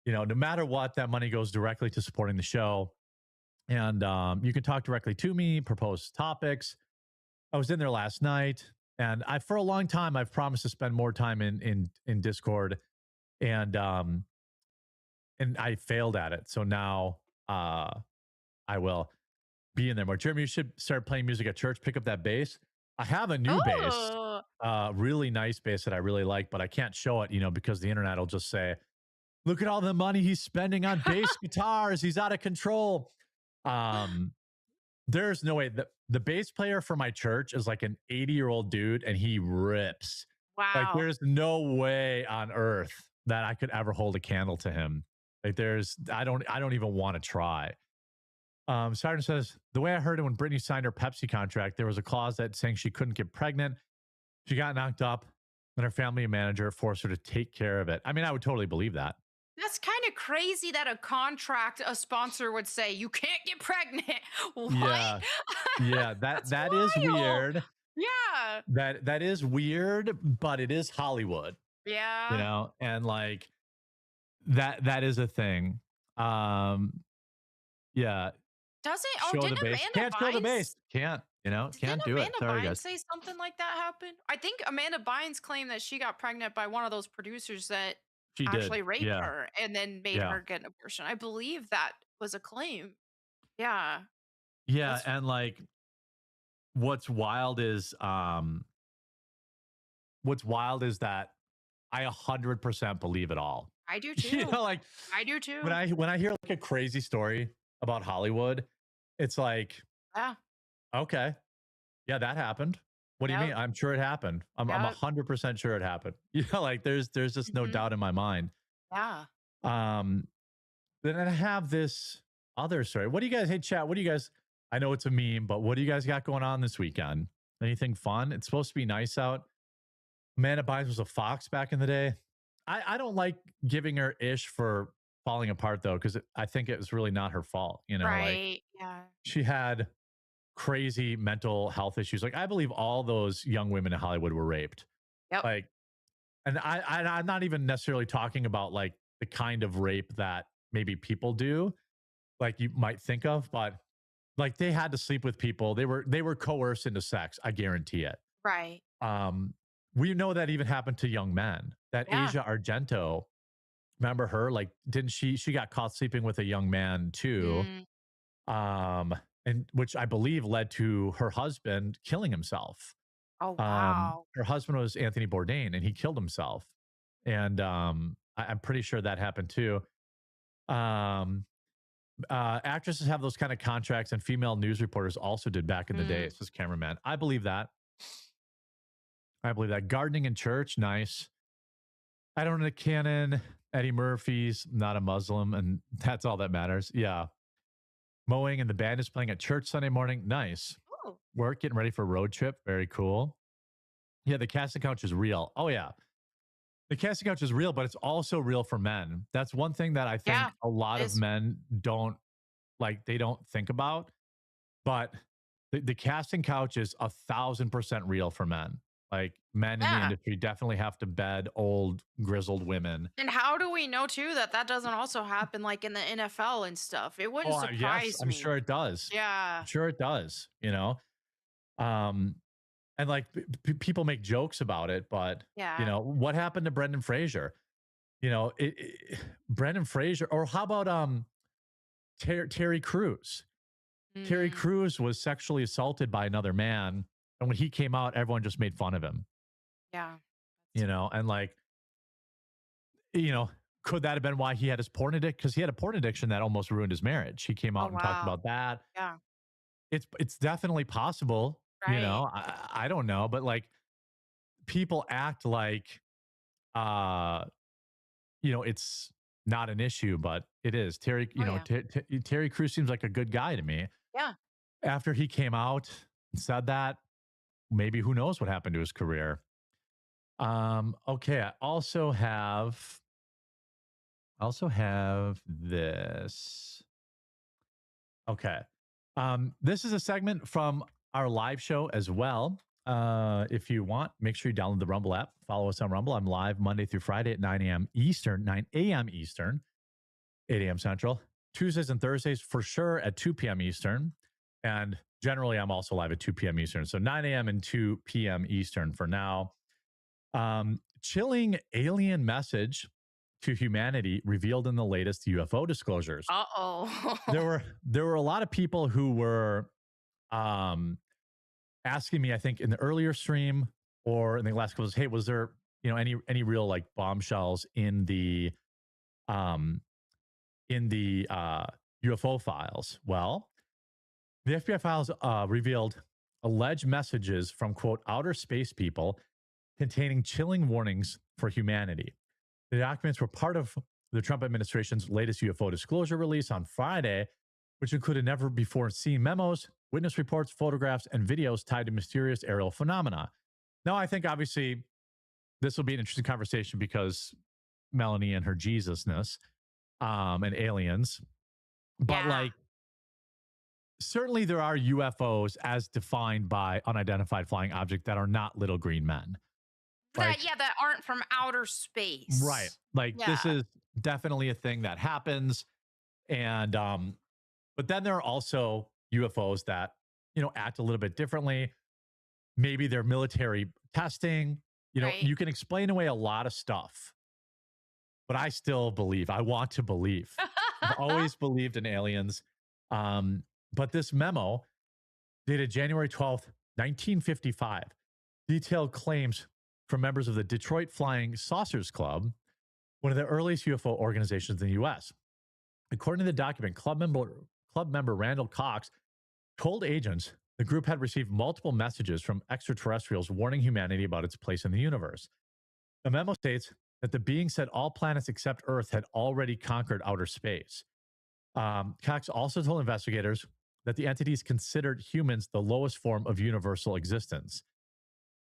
No matter what, that money goes directly to supporting the show. And you can talk directly to me, propose topics. I was in there last night, and for a long time I've promised to spend more time in Discord, and I failed at it. So now I will be in there more. Jeremy, you should start playing music at church. Pick up that bass. I have a new bass, Oh, really nice bass that I really like, but I can't show it, because the internet will just say, "Look at all the money he's spending on bass guitars. He's out of control." There's no way. The bass player for my church is like an 80-year-old dude, and he rips. Like, wow. there's no way on earth that I could ever hold a candle to him. Like, I don't even want to try. Sergeant says, the way I heard it, when Britney signed her Pepsi contract, there was a clause that saying she couldn't get pregnant. She got knocked up, and her family manager forced her to take care of it. I mean, I would totally believe that. That's kind of crazy that a sponsor would say you can't get pregnant. What? Yeah. Yeah, that is wild. weird. Yeah. That is weird, but it is Hollywood, Yeah. and like that is a thing. Yeah, Doesn't show the didn't base. Amanda Can't show the Bynes base. Can't didn't do it. Amanda Sorry, Bynes guys. say something like that happened? I think Amanda Bynes claimed that she got pregnant by one of those producers that She did. actually raped Yeah. her and then made Yeah. her get an abortion. I believe that was a claim. Yeah. Yeah, That's and like what's wild is that I 100% believe it all. I do too. Like I do too. when I hear like a crazy story about Hollywood, it's like, Yeah. okay, yeah, that happened. What do you Yep. mean? I'm sure it happened. I'm Yep. 100% sure it happened. Like there's just no Mhm. doubt in my mind. Yeah. Then I have this other story. What do you guys, hey chat, what do you guys, I know it's a meme, but what do you guys got going on this weekend? Anything fun? It's supposed to be nice out. Amanda Bynes was a fox back in the day. I don't like giving her ish for falling apart though, because I think it was really not her fault. Like Right. Yeah. she had crazy mental health issues. Like I believe all those young women in Hollywood were raped. Yep. Like, and I'm not even necessarily talking about like the kind of rape that maybe people do, like you might think of, but like they had to sleep with people. They were coerced into sex. I guarantee it. Right. We know that even happened to young men. That Yeah. Asia Argento, remember her? Like, didn't she got caught sleeping with a young man too? Mm. And which I believe led to her husband killing himself. Oh wow. Her husband was Anthony Bourdain, and he killed himself. And I'm pretty sure that happened too. Actresses have those kind of contracts, and female news reporters also did back in the day. Says cameraman. I believe that. Gardening in church, nice. I don't know canon. Eddie Murphy's not a Muslim, and that's all that matters. Yeah. Mowing, and the band is playing at church Sunday morning. Nice. Oh. Work, getting ready for a road trip. Very cool. Yeah, the casting couch is real. Oh, yeah. The casting couch is real, but it's also real for men. That's one thing that I think a lot of men don't think about. But the casting couch is 1,000% real for men. Like men in the industry definitely have to bed old, grizzled women. And how do we know too that doesn't also happen like in the NFL and stuff? It wouldn't surprise yes, me. I'm sure it does. Yeah. I'm sure it does. And like people make jokes about it, but what happened to Brendan Fraser? Brendan Fraser, or how about Terry Crews? Terry Crews was sexually assaulted by another man, and when he came out, everyone just made fun of him. Yeah. And like, could that have been why he had his porn addiction? Because he had a porn addiction that almost ruined his marriage. He came out and talked about that. Yeah. It's definitely possible. Right. I don't know, but like people act like, it's not an issue, but it is. Terry, you know, Terry Crews seems like a good guy to me. Yeah. After he came out and said that, maybe who knows what happened to his career. Okay, I also have this. Okay. This is a segment from our live show as well. If you want, make sure you download the Rumble app. Follow us on Rumble. I'm live Monday through Friday at 9 a.m. Eastern, 9 a.m. Eastern, 8 a.m. Central. Tuesdays and Thursdays for sure at 2 p.m. Eastern. And generally, I'm also live at 2 p.m. Eastern. So 9 a.m. and 2 p.m. Eastern for now. Chilling alien message to humanity revealed in the latest UFO disclosures. Uh-oh. There were a lot of people who were asking me, I think, in the earlier stream or in the last couple of, hey, was there, you know, any real like bombshells in the UFO files? Well, the FBI files revealed alleged messages from, quote, outer space people containing chilling warnings for humanity. The documents were part of the Trump administration's latest UFO disclosure release on Friday, which included never before seen memos, witness reports, photographs, and videos tied to mysterious aerial phenomena. Now, I think obviously this will be an interesting conversation because Melanie and her Jesusness and aliens, but like, certainly there are UFOs as defined by unidentified flying object that are not little green men. Like, that aren't from outer space. Right. Like this is definitely a thing that happens. And but then there are also UFOs that, you know, act a little bit differently. Maybe they're military testing. You know, you can explain away a lot of stuff. But I still believe, I want to believe. I've always believed in aliens. But this memo, dated January 12th, 1955, detailed claims from members of the Detroit Flying Saucers Club, one of the earliest UFO organizations in the U.S. According to the document, club member Randall Cox told agents the group had received multiple messages from extraterrestrials warning humanity about its place in the universe. The memo states that the being said all planets except Earth had already conquered outer space. Cox also told investigators that the entities considered humans the lowest form of universal existence.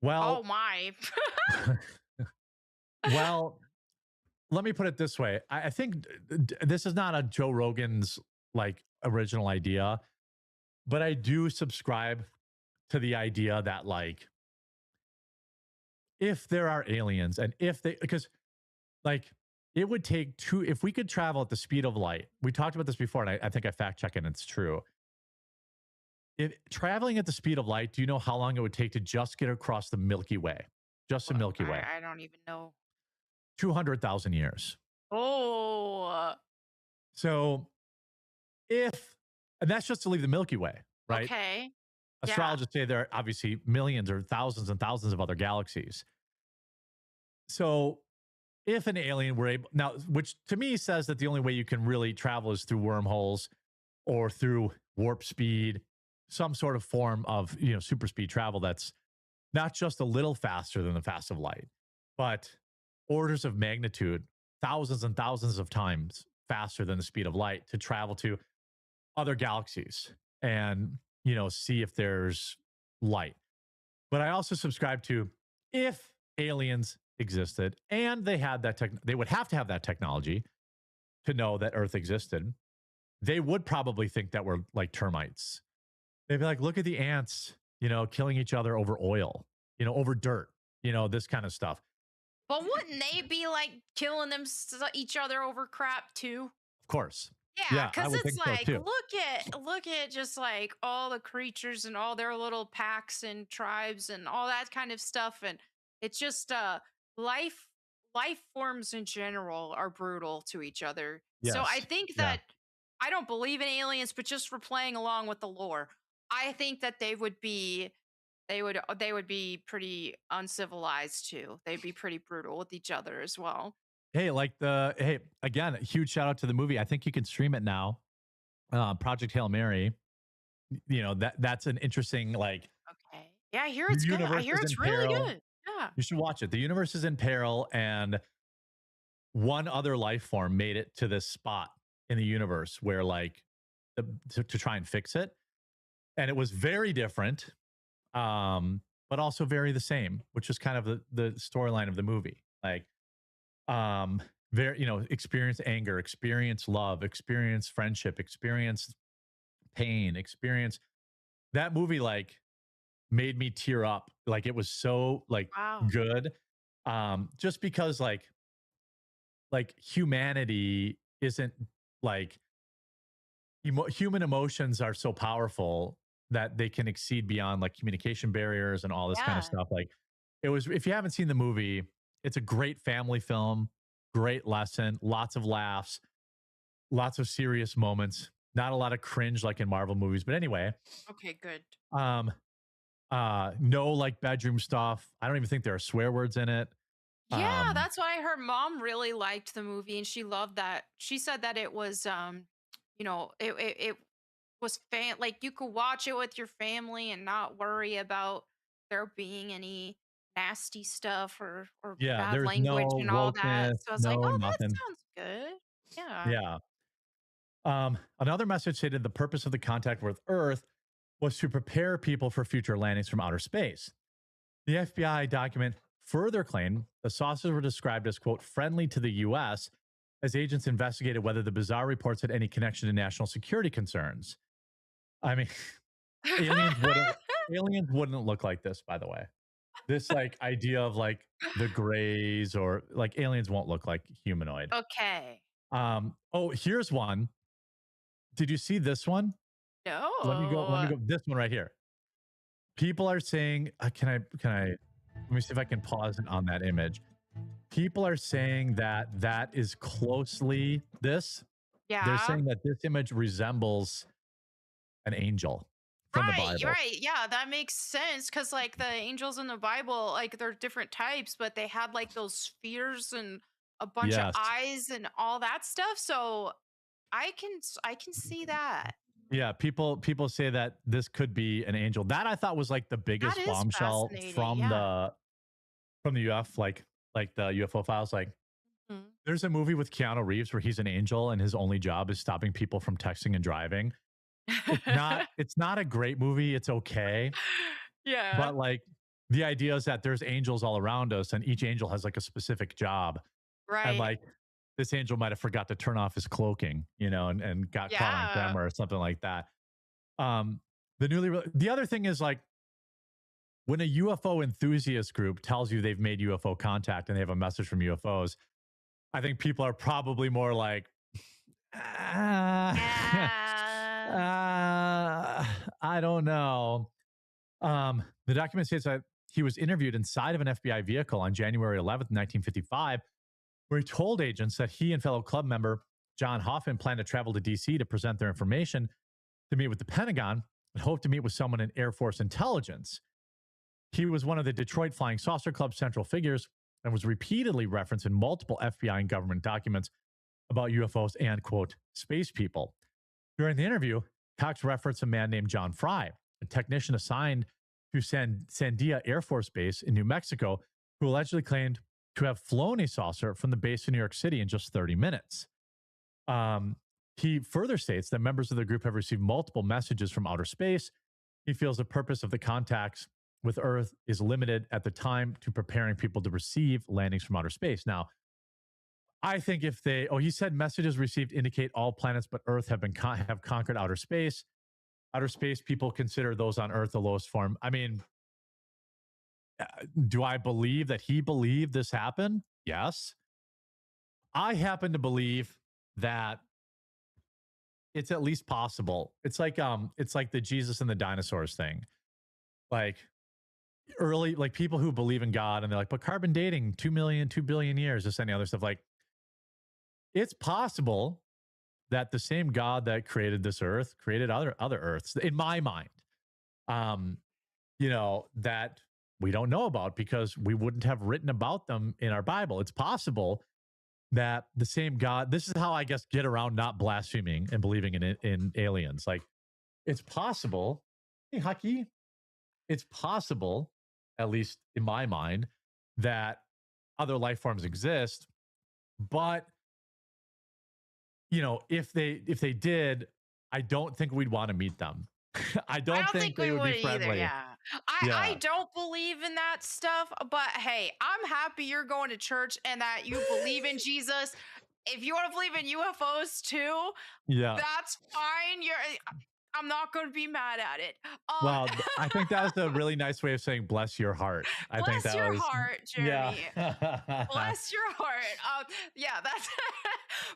Well, oh my. Well, let me put it this way. I think this is not a Joe Rogan's like original idea, but I do subscribe to the idea that like if there are aliens and if they, because like it would take if we could travel at the speed of light, we talked about this before and I think I fact checked and it's true. If traveling at the speed of light, do you know how long it would take to just get across the Milky Way? Just the Milky Way. I don't even know. 200,000 years. Oh. So and that's just to leave the Milky Way, right? Okay. Astrologers say there are obviously millions or thousands and thousands of other galaxies. So if an alien were able, now, which to me says that the only way you can really travel is through wormholes or through warp speed, some sort of form of, you know, super speed travel that's not just a little faster than the fast of light, but orders of magnitude, thousands and thousands of times faster than the speed of light to travel to other galaxies and, you know, see if there's light. But I also subscribe to if aliens existed and they had that they would have to have that technology to know that Earth existed. They would probably think that we're like termites. They'd be like, look at the ants, you know, killing each other over oil, you know, over dirt, you know, this kind of stuff. But wouldn't they be like killing each other over crap too? Of course. Yeah, because it's like, look at just like all the creatures and all their little packs and tribes and all that kind of stuff. And it's just life forms in general are brutal to each other. Yes. So I think that I don't believe in aliens, but just for playing along with the lore, I think that they would be pretty uncivilized too. They'd be pretty brutal with each other as well. Hey, again, a huge shout out to the movie. I think you can stream it now. Project Hail Mary. You know, that's an interesting like. Okay. Yeah, I hear it's good. I hear it's really good. Yeah. You should watch it. The universe is in peril, and one other life form made it to this spot in the universe where like to try and fix it, and it was very different, but also very the same, which is kind of the storyline of the movie. Like, very, experience anger, experience love, experience friendship, experience pain, experience that movie. Like, made me tear up. Like, it was so like Wow. good, just because like humanity isn't like human emotions are so powerful that they can exceed beyond like communication barriers and all this kind of Yeah. stuff. Like, it was, if you haven't seen the movie, it's a great family film, great lesson, lots of laughs, lots of serious moments, not a lot of cringe like in Marvel movies. But anyway, Okay, good. um, no like bedroom stuff. I don't even think there are swear words in it. Yeah, Um, that's why her mom really liked the movie and she loved that. She said that it was it was like you could watch it with your family and not worry about there being any nasty stuff or yeah, bad there's language no and all that. wokeness, So I was like, no "Oh, that nothing. sounds good." Yeah. Yeah. Another message stated the purpose of the contact with Earth was to prepare people for future landings from outer space. The FBI document further claimed the saucers were described as, quote, friendly to the U.S. as agents investigated whether the bizarre reports had any connection to national security concerns. I mean, aliens wouldn't aliens wouldn't look like this, by the way. This like idea of like the grays or like aliens won't look like humanoid. Okay. Oh, here's one. Did you see this one? Let me No. go. This one right here. People are saying, let me see if I can pause it on that image. People are saying that that is closely this. They're Yeah. saying that this image resembles an angel from the Right, Bible. right. Yeah, that makes sense because like the angels in the Bible, like they're different types, but they had like those spheres and a bunch of Yes. eyes and all that stuff. So I can see that. Yeah, people say that this could be an angel. That I thought was like the That biggest is bombshell fascinating. Yeah. from the UF, like the UFO files. Like, Mhm. there's a movie with Keanu Reeves where he's an angel and his only job is stopping people from texting and driving. It's not a great movie. It's okay. Yeah. But like the idea is that there's angels all around us and each angel has like a specific job. And Right. like this angel might have forgot to turn off his cloaking, and got caught on Yeah. camera or something like that. Um, the other thing is like when a UFO enthusiast group tells you they've made UFO contact and they have a message from UFOs, I think people are probably more like, ah, Yeah. I don't know. The document states that he was interviewed inside of an FBI vehicle on January 11th, 1955, where he told agents that he and fellow club member John Hoffman planned to travel to DC to present their information to meet with the Pentagon and hoped to meet with someone in Air Force intelligence. He was one of the Detroit Flying Saucer Club central figures and was repeatedly referenced in multiple FBI and government documents about UFOs and, quote, space people. During the interview, Cox referenced a man named John Fry, a technician assigned to Sandia Air Force Base in New Mexico, who allegedly claimed to have flown a saucer from the base in New York City in just 30 minutes. He further states that members of the group have received multiple messages from outer space. He feels the purpose of the contacts with Earth is limited at the time to preparing people to receive landings from outer space. Now, I think he said messages received indicate all planets but Earth have conquered outer space. Outer space people consider those on Earth the lowest form. I mean, do I believe that he believed this happened? Yes. I happen to believe that it's at least possible. It's like the Jesus and the dinosaurs thing. Like early, like people who believe in God and they're like, but carbon dating, 2 billion years, this any other stuff. Like, it's possible that the same God that created this earth created other earths, in my mind. That we don't know about because we wouldn't have written about them in our Bible. It's possible that the same God, this is how I guess get around not blaspheming and believing in aliens. Like, it's possible, hey Hucky, it's possible, at least in my mind, that other life forms exist But if they did, I don't think we'd want to meet them. I I don't don't think think they we would be would either. friendly. Yeah. I Yeah. don't believe in that stuff, but hey, I'm happy you're going to church and that you believe in Jesus. If you want to believe in UFOs too, Yeah. that's fine. I'm not going to be mad at it. Well, I think that was a really nice way of saying bless your heart. I think Bless that your was heart, yeah. Jeremy. Bless your heart. Yeah, that's.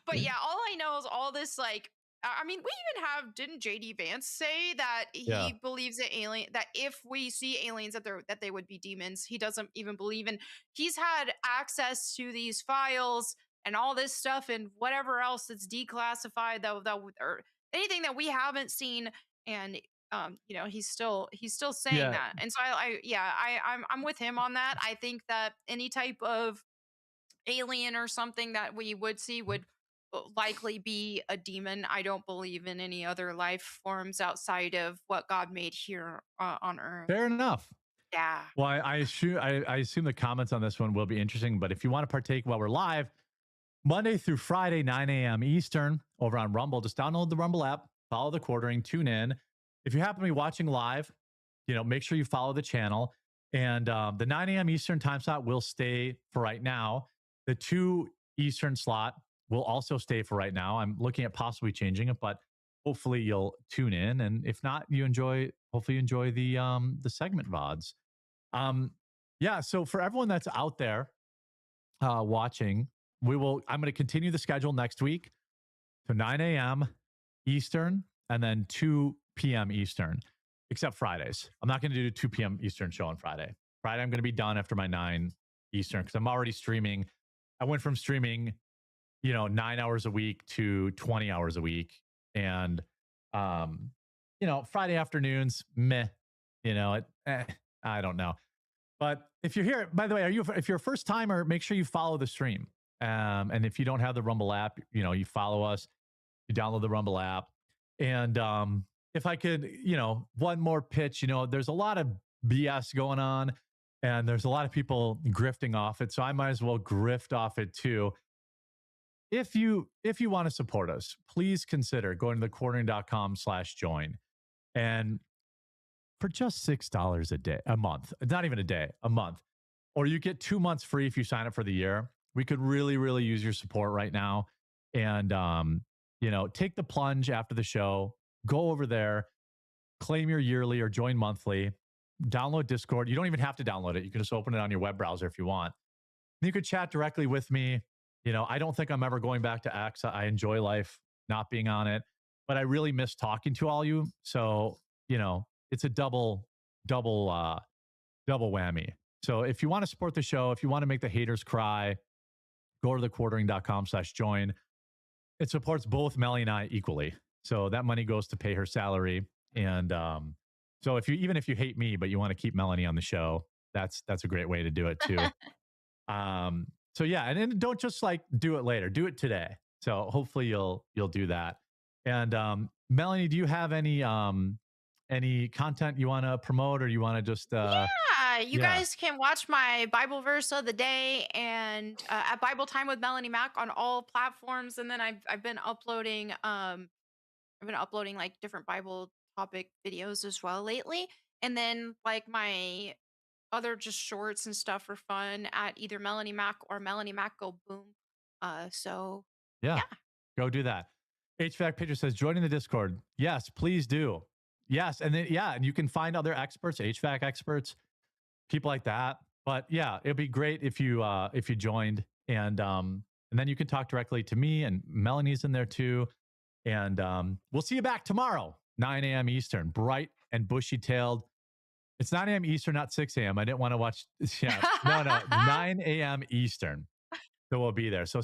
But yeah, all I know is all this like. I mean, we even have. Didn't JD Vance say that Yeah. he believes that that if we see aliens that they would be demons? He doesn't even believe in. He's had access to these files and all this stuff and whatever else that's declassified or anything that we haven't seen. And he's still saying Yeah. that. And so I'm with him on that. I think that any type of alien or something that we would see would likely be a demon. I don't believe in any other life forms outside of what God made here on earth. Fair enough. Yeah. Well, I assume the comments on this one will be interesting, but if you want to partake while we're live, Monday through Friday, 9 a.m. Eastern, over on Rumble, just download the Rumble app, follow the quartering, tune in. If you happen to be watching live, make sure you follow the channel. And the 9 a.m. Eastern time slot will stay for right now. The 2 Eastern slot will also stay for right now. I'm looking at possibly changing it, but hopefully you'll tune in. And if not, hopefully you enjoy the segment VODs. Yeah, so for everyone that's out there watching, I'm going to continue the schedule next week to 9 a.m. Eastern and then 2 p.m. Eastern, except Fridays. I'm not going to do a 2 p.m. Eastern show on Friday. Friday, I'm going to be done after my 9 Eastern because I'm already streaming. I went from streaming, 9 hours a week to 20 hours a week. And, Friday afternoons, meh, I don't know. But if you're here, by the way, if you're a first timer, make sure you follow the stream. And if you don't have the Rumble app, you follow us, you download the Rumble app. And if I could, one more pitch, there's a lot of BS going on and there's a lot of people grifting off it. So I might as well grift off it too. If you want to support us, please consider going to thequartering.com/join. And for just $6 a month, not even a day, a month, or you get 2 months free if you sign up for the year. We could really, really use your support right now. And, take the plunge after the show, go over there, claim your yearly or join monthly, download Discord. You don't even have to download it. You can just open it on your web browser if you want. You could chat directly with me. I don't think I'm ever going back to X. I enjoy life not being on it, but I really miss talking to all you. So, it's a double whammy. So if you want to support the show, if you want to make the haters cry, go to thequartering.com/join. It supports both Melly and I equally. So that money goes to pay her salary. And so even if you hate me, but you want to keep Melanie on the show, that's a great way to do it too. So yeah, and then don't just do it later, do it today. So hopefully you'll do that. And Melanie, do you have any content you want to promote, or you want to just you guys can watch my Bible verse of the day and at Bible Time with Melanie Mack on all platforms. And then I've been uploading like different Bible topic videos as well lately. And then like my other just shorts and stuff for fun at either Melanie Mack or Melanie Mack Go Boom. So yeah, go do that. HVAC Pitcher says, joining the Discord. Yes, please do. Yes. And then, and you can find other experts, HVAC experts, people like that. But yeah, it'd be great if you joined, and then you can talk directly to me, and Melanie's in there too. And we'll see you back tomorrow, 9 a.m. Eastern, bright and bushy tailed. It's 9 a.m. Eastern, not 6 a.m. I didn't want to watch. Yeah, no, 9 a.m. Eastern. So we'll be there. So